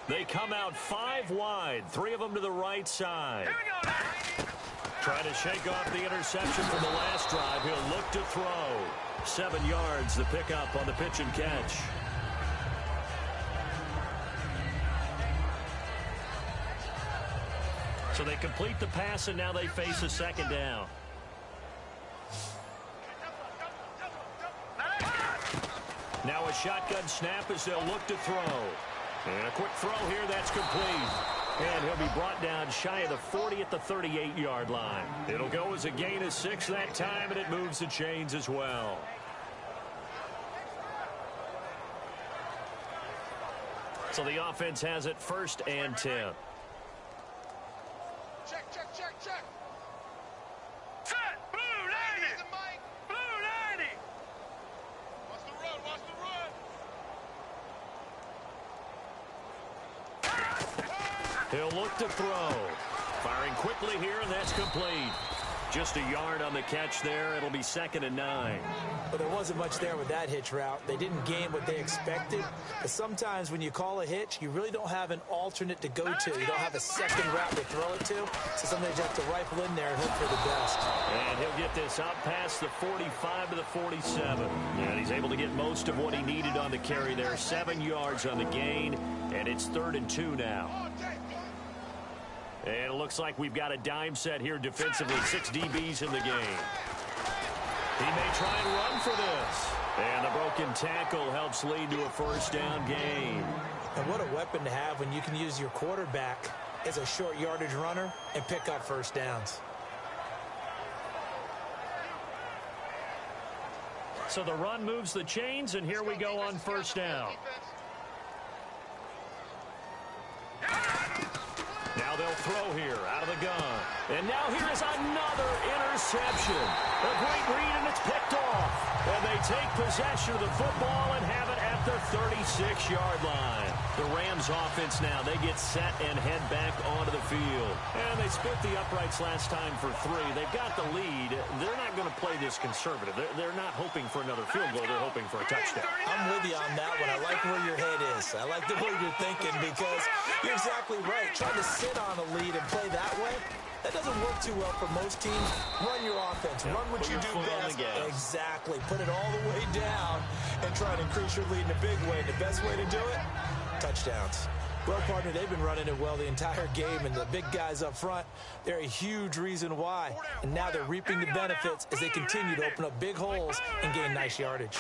They come out 5 wide, 3 of them to the right side. Trying to shake off the interception from the last drive. He'll look to throw. 7 yards, the pickup on the pitch and catch. So they complete the pass, and now they face a second down. Now a shotgun snap as they'll look to throw. And a quick throw here, that's complete. And he'll be brought down shy of the 40 at the 38-yard line. It'll go as a gain of 6 that time, and it moves the chains as well. So the offense has it 1st and 10. Check. Set. Blue 90. Blue 90. Watch the run. He'll look to throw. Firing quickly here, and that's complete. Just a yard on the catch there. It'll be 2nd and 9. But there wasn't much there with that hitch route. They didn't gain what they expected. But sometimes when you call a hitch, you really don't have an alternate to go to. You don't have a second route to throw it to. So sometimes you have to rifle in there and hope for the best. And he'll get this out past the 45 to the 47. And he's able to get most of what he needed on the carry there. 7 yards on the gain. And it's 3rd and 2 now. And it looks like we've got a dime set here defensively. 6 DBs in the game. He may try and run for this. And the broken tackle helps lead to a 1st down gain. And what a weapon to have when you can use your quarterback as a short yardage runner and pick up 1st downs. So the run moves the chains, and here we go on 1st down. Now they'll throw here out of the gun. And now here is another interception. A great read, and it's picked off. And they take possession of the football and have it at the 36-yard line. The Rams offense now, they get set and head back onto the field. And they split the uprights last time for 3. They've got the lead. They're not going to play this conservative. They're not hoping for another field goal. They're hoping for a touchdown. I'm with you on that one. I like where your head is. I like the way you're thinking because you're exactly right. Trying to sit on a lead and play that way, that doesn't work too well for most teams. Run your offense. Run what you do best. Exactly. Put it all the way down and try to increase your lead in a big way. The best way to do it, touchdowns. Well, partner, they've been running it well the entire game, and the big guys up front, they're a huge reason why. And now they're reaping the benefits as they continue to open up big holes and gain nice yardage.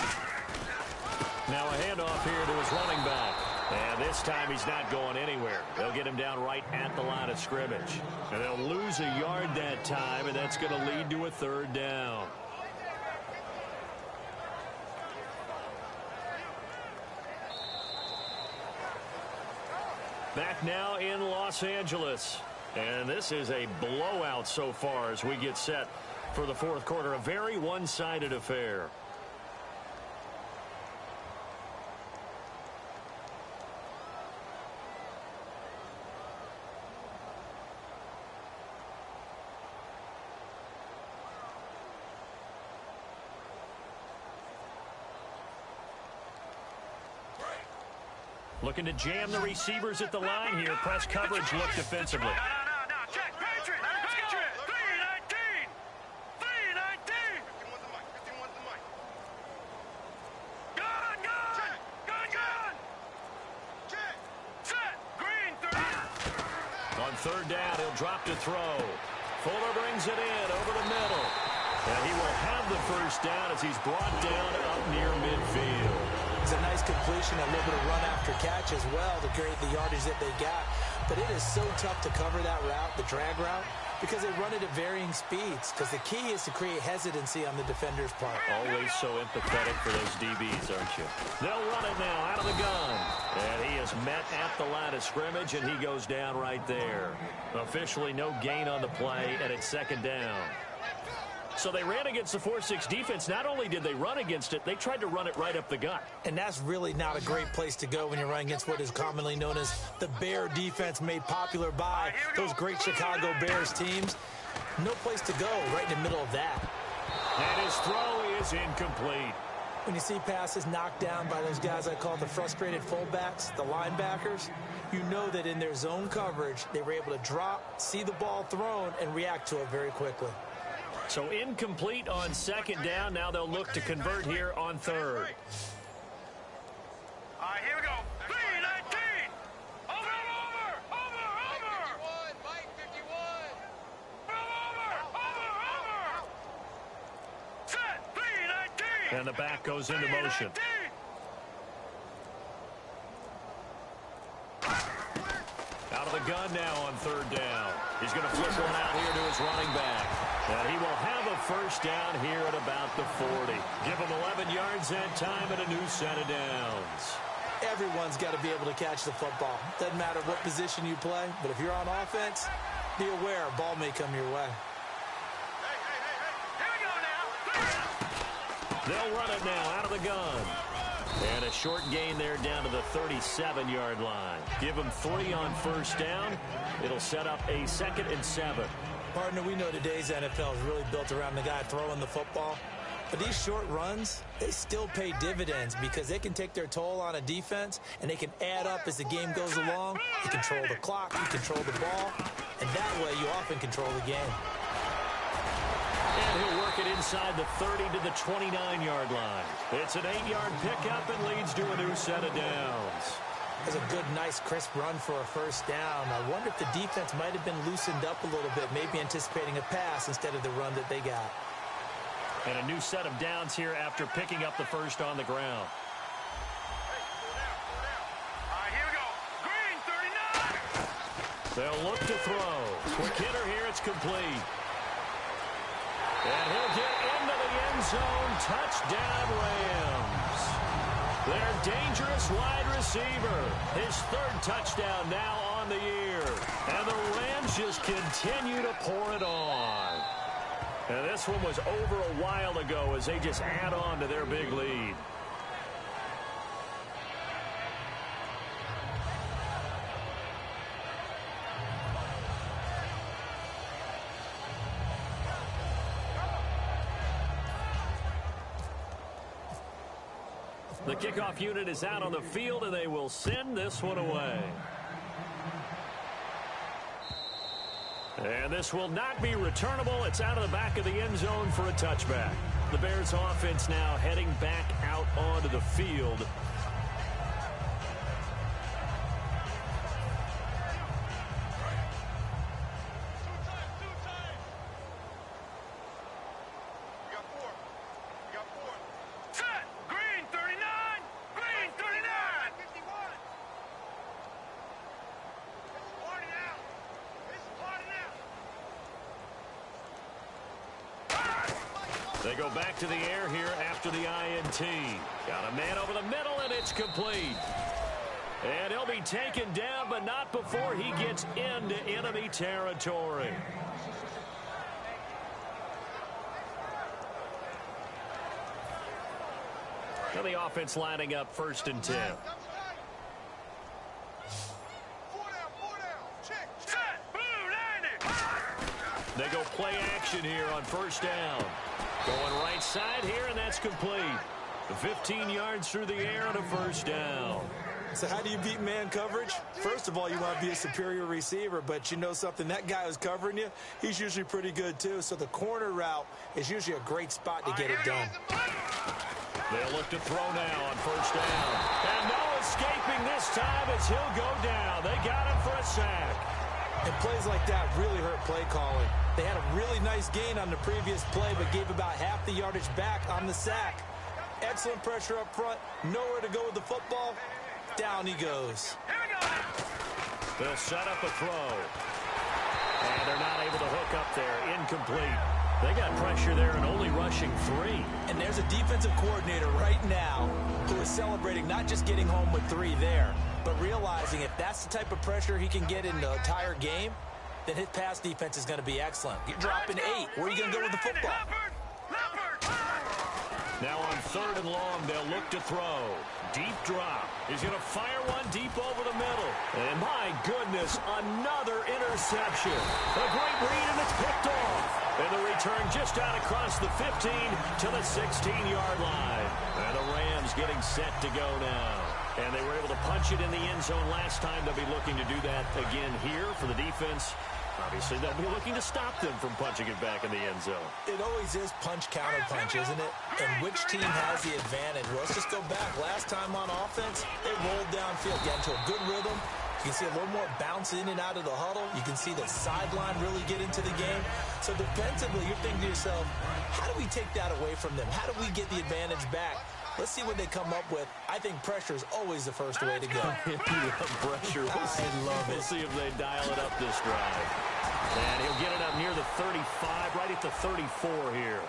Now a handoff here to his running back. And this time he's not going anywhere. They'll get him down right at the line of scrimmage. And they'll lose a yard that time, and that's going to lead to a 3rd down. Back now in Los Angeles. And this is a blowout so far as we get set for the 4th quarter. A very one-sided affair. Looking to jam the receivers at the line here. Press coverage look defensively. No. Check. Patriot. 319. 319. 51's the mic. Gun. Check. Set. Green 3. On 3rd down, he'll drop to throw. Fuller brings it in over the middle. And he will have the first down as he's brought down up near midfield. It's a nice completion, a little bit of run after catch as well to create the yardage that they got. But it is so tough to cover that route, the drag route, because they run it at varying speeds. Because the key is to create hesitancy on the defender's part. Always so empathetic for those DBs, aren't you? They'll run it now out of the gun. And he is met at the line of scrimmage, and he goes down right there. Officially no gain on the play, and it's second down. So they ran against the 4-6 defense. Not only did they run against it, they tried to run it right up the gut. And that's really not a great place to go when you're running against what is commonly known as the Bear defense, made popular by those great Chicago Bears teams. No place to go right in the middle of that. And his throw is incomplete. When you see passes knocked down by those guys I call the frustrated fullbacks, the linebackers, you know that in their zone coverage, they were able to drop, see the ball thrown, and react to it very quickly. So incomplete on second down. Now they'll look to convert here on third. All right, here we go. 3-19. Over. 51, Mike 51. Over. Set. 3-19. And the back goes into motion. Out of the gun now on third down. He's going to flip one out here to his running back. And he will have a first down here at about the 40. Give him 11 yards that time and a new set of downs. Everyone's got to be able to catch the football. Doesn't matter what position you play, but if you're on offense, be aware a ball may come your way. Hey. Here we go now. They'll run it now out of the gun. And a short gain there down to the 37-yard line. Give him 3 on first down. It'll set up a 2nd and 7. Partner, we know today's NFL is really built around the guy throwing the football. But these short runs, they still pay dividends because they can take their toll on a defense and they can add up as the game goes along. You control the clock, you control the ball, and that way you often control the game. And he'll work it inside the 30 to the 29-yard line. It's an 8-yard pickup and leads to a new set of downs. That's a good, nice, crisp run for a first down. I wonder if the defense might have been loosened up a little bit, maybe anticipating a pass instead of the run that they got. And a new set of downs here after picking up the first on the ground. All right, here we go. Green 39. They'll look to throw. Quick hitter here, it's complete. And he'll get into the end zone. Touchdown, Rams. Their dangerous wide receiver. His 3rd touchdown now on the year. And the Rams just continue to pour it on. And this one was over a while ago as they just add on to their big lead. The kickoff unit is out on the field, and they will send this one away. And this will not be returnable. It's out of the back of the end zone for a touchback. The Bears offense now heading back out onto the field. They go back to the air here after the INT. Got a man over the middle, and it's complete. And he'll be taken down, but not before he gets into enemy territory. Now the offense lining up 1st and 10. They go play action here on 1st down. Going right side here, and that's complete. 15 yards through the air and a 1st down. So how do you beat man coverage? First of all, you want to be a superior receiver, but you know something, that guy who's covering you, he's usually pretty good too. So the corner route is usually a great spot to get it done. They'll look to throw now on 1st down. And no escaping this time as he'll go down. They got him for a sack. And plays like that really hurt play calling. They had a really nice gain on the previous play, but gave about half the yardage back on the sack. Excellent pressure up front. Nowhere to go with the football. Down he goes. They'll set up a throw. And they're not able to hook up there. Incomplete. They got pressure there and only rushing 3. And there's a defensive coordinator right now who is celebrating not just getting home with 3 there, but realizing if that's the type of pressure he can get in the entire game, then his pass defense is going to be excellent. You're dropping 8. Where are you going to go with the football? Now on 3rd and long, they'll look to throw. Deep drop. He's going to fire one deep over the middle. And my goodness, another interception. A great read, and it's picked off. And the return just out across the 15 to the 16-yard line. And the Rams getting set to go now. And they were able to punch it in the end zone last time. They'll be looking to do that again here for the defense. Obviously, they'll be looking to stop them from punching it back in the end zone. It always is punch-counter-punch, isn't it? And which team has the advantage? Well, let's just go back. Last time on offense, they rolled downfield, got into a good rhythm. You can see a little more bounce in and out of the huddle. You can see the sideline really get into the game. So defensively, you're thinking to yourself, how do we take that away from them? How do we get the advantage back? Let's see what they come up with. I think pressure is always the first way to go. You love pressure. I love it. We'll see if they dial it up this drive. And he'll get it up near the 35, right at the 34 here.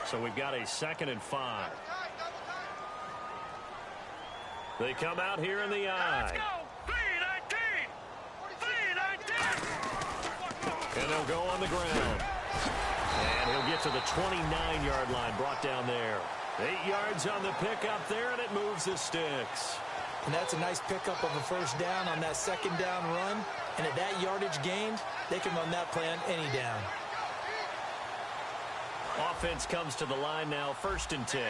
So we've got a 2nd and 5. They come out here in the eye. Let's go! 3-19! 3-19! And they'll go on the ground. And he'll get to the 29-yard line, brought down there. 8 yards on the pickup there, and it moves the sticks. And that's a nice pickup of a first down on that 2nd down run. And at that yardage gained, they can run that play on any down. Offense comes to the line now, 1st and 10.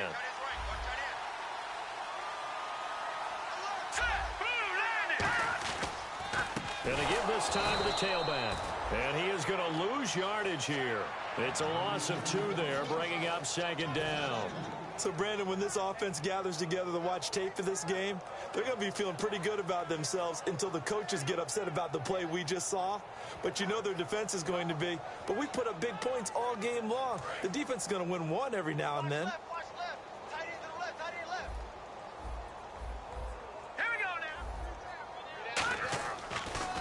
And they give this time to the tailback. And he is going to lose yardage here. It's a loss of 2 there, bringing up 2nd down. So, Brandon, when this offense gathers together to watch tape for this game, they're going to be feeling pretty good about themselves until the coaches get upset about the play we just saw. But you know their defense is going to be. But we put up big points all game long. The defense is going to win one every now and then.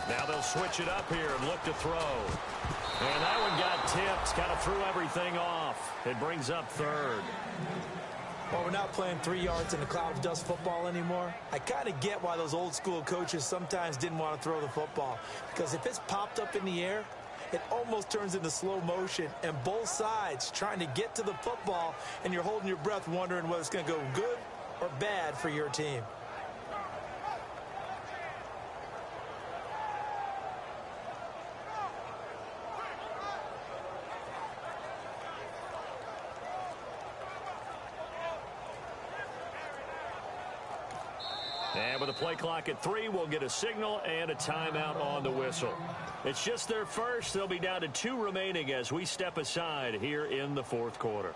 Now they'll switch it up here and look to throw. And that one got tipped, kind of threw everything off. It brings up 3rd. Well, we're not playing 3 yards in a cloud of dust football anymore. I kind of get why those old school coaches sometimes didn't want to throw the football. Because if it's popped up in the air, it almost turns into slow motion. And both sides trying to get to the football, and you're holding your breath wondering whether it's going to go good or bad for your team. And with the play clock at 3, we'll get a signal and a timeout on the whistle. It's just their first. They'll be down to 2 remaining as we step aside here in the 4th quarter.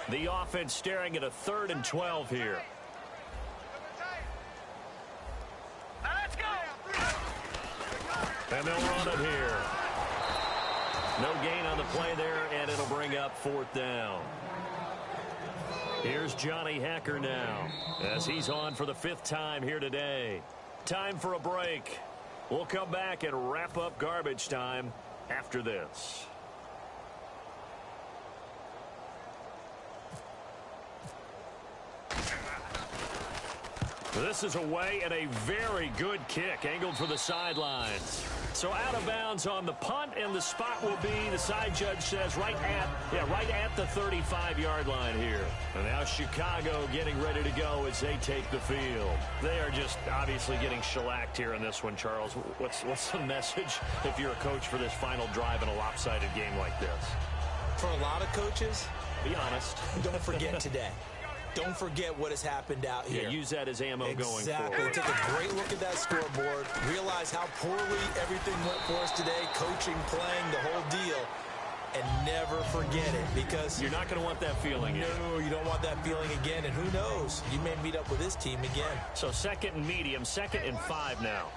The offense staring at a 3rd and 12 here. Let's go! And they'll run it here. No gain on the play there, and it'll bring up 4th down. Here's Johnny Hacker now, as he's on for the 5th time here today. Time for a break. We'll come back and wrap up garbage time after this. This is away and a very good kick, angled for the sidelines. So out of bounds on the punt, and the spot will be, the side judge says, right at the 35-yard line here. And now Chicago getting ready to go as they take the field. They are just obviously getting shellacked here in this one, Charles. What's the message if you're a coach for this final drive in a lopsided game like this? For a lot of coaches, be honest. don't forget today. don't forget what has happened out here. Yeah, use that as ammo going forward. Exactly. Take a great look at that scoreboard. Realize how poorly everything went for us today. Coaching, playing, the whole deal. And never forget it, because you're not going to want that feeling. No, you don't want that feeling again. And who knows? You may meet up with this team again. So 2nd and medium, 2nd and 5 now.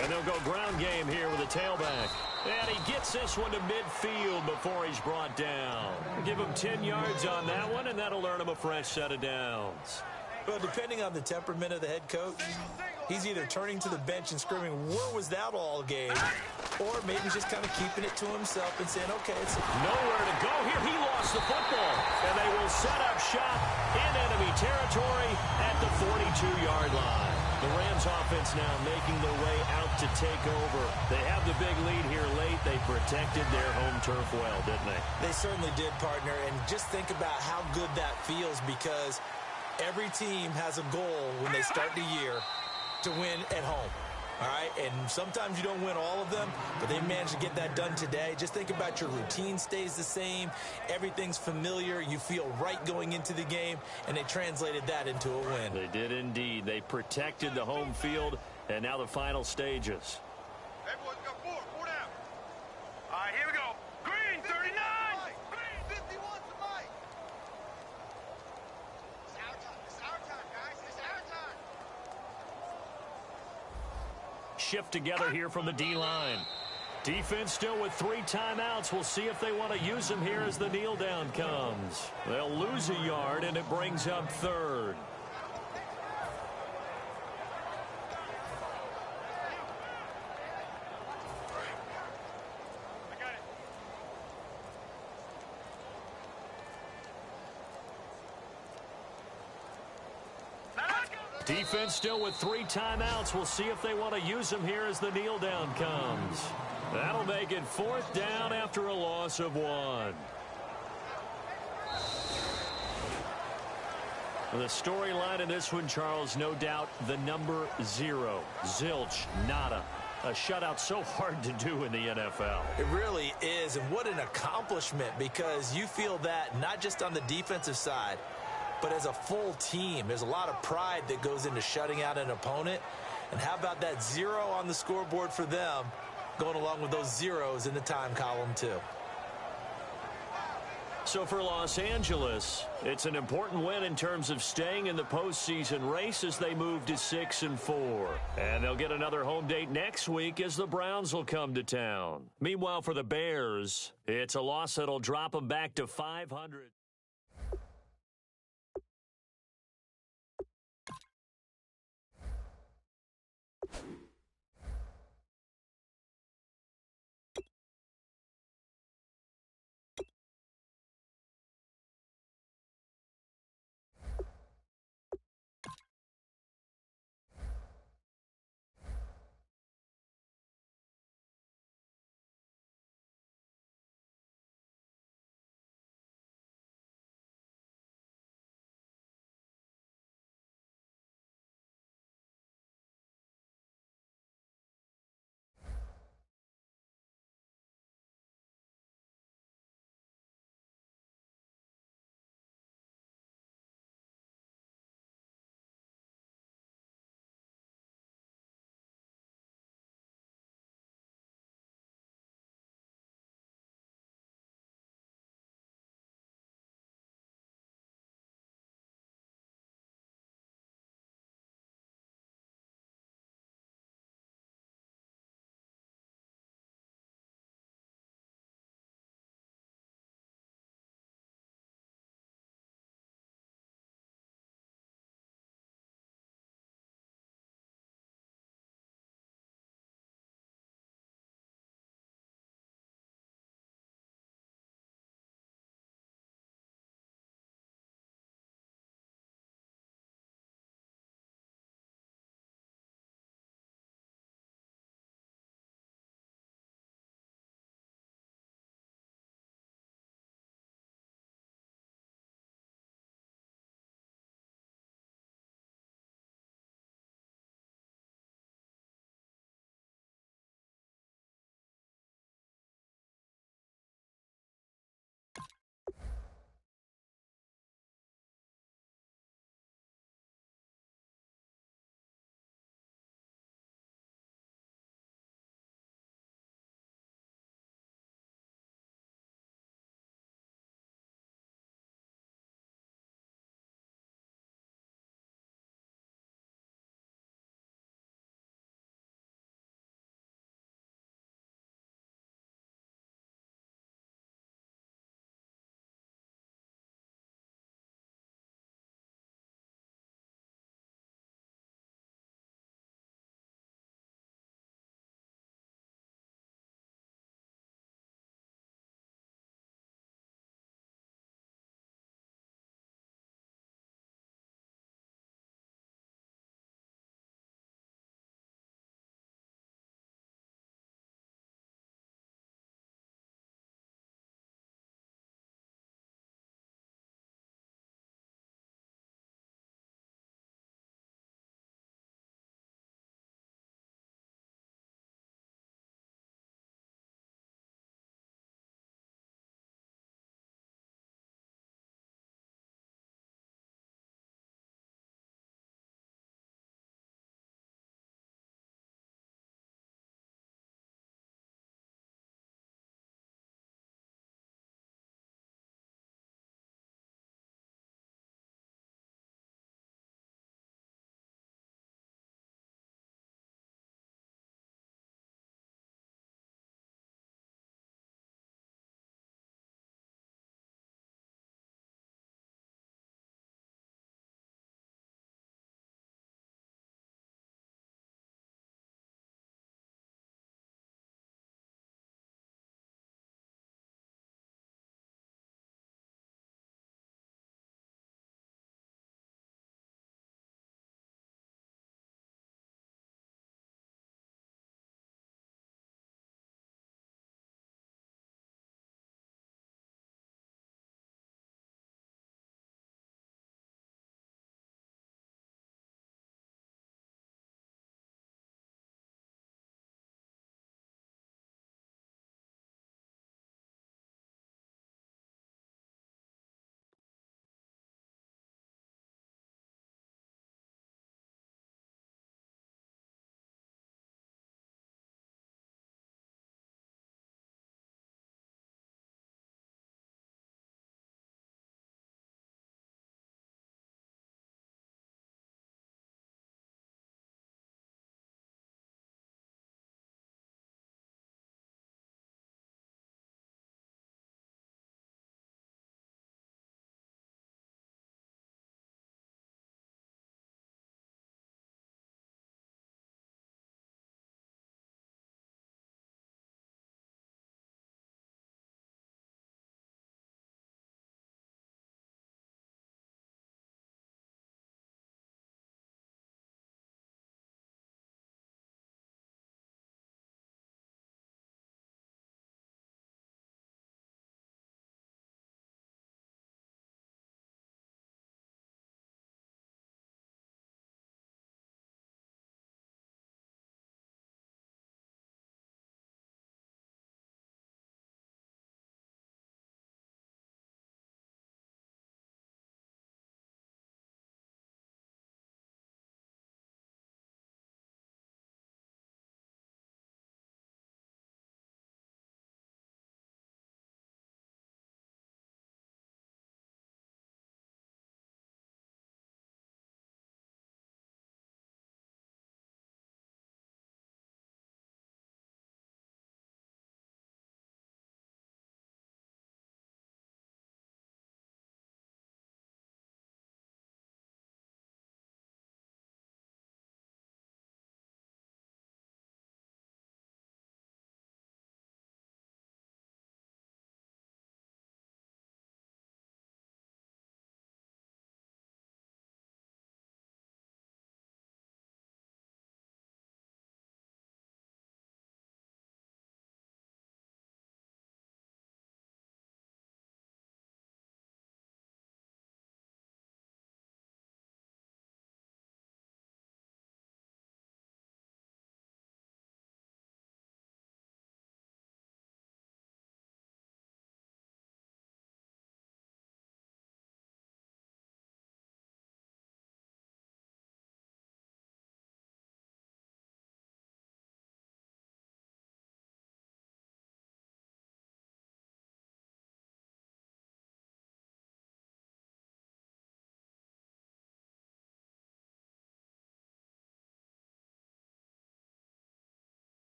And they'll go ground game here with a tailback. And he gets this one to midfield before he's brought down. Give him 10 yards on that one, and that'll earn him a fresh set of downs. Well, depending on the temperament of the head coach, he's either turning to the bench and screaming, "Where was that all game?" Or maybe just kind of keeping it to himself and saying, "Okay, it's nowhere to go here." He lost the football, and they will set up shop in enemy territory at the 42-yard line. The Rams offense now making their way out to take over. They have the big lead here late. They protected their home turf well, didn't they? They certainly did, partner. And just think about how good that feels, because every team has a goal when they start the year to win at home. All right, and sometimes you don't win all of them, but they managed to get that done today. Just think about your routine stays the same. Everything's familiar. You feel right going into the game, and they translated that into a win. They did indeed. They protected the home field, and now the final stages. Everyone's got four down. All right, here we go. Green, 39. Green, 51 to Mike. It's our time. It's our time, guys. It's our time. Shift together here from the D-line. Defense still with 3 timeouts. We'll see if they want to use them here as the kneel down comes. They'll lose a yard, and it brings up 3rd. Defense still with 3 timeouts. We'll see if they want to use them here as the kneel down comes. That'll make it 4th down after a loss of 1. The storyline in this one, Charles, no doubt the number 0. Zilch, nada. A shutout so hard to do in the NFL. It really is, and what an accomplishment, because you feel that not just on the defensive side, but as a full team. There's a lot of pride that goes into shutting out an opponent. And how about that 0 on the scoreboard for them, going along with those zeros in the time column too. So for Los Angeles, it's an important win in terms of staying in the postseason race as they move to 6-4. And they'll get another home date next week as the Browns will come to town. Meanwhile, for the Bears, it's a loss that'll drop them back to 500.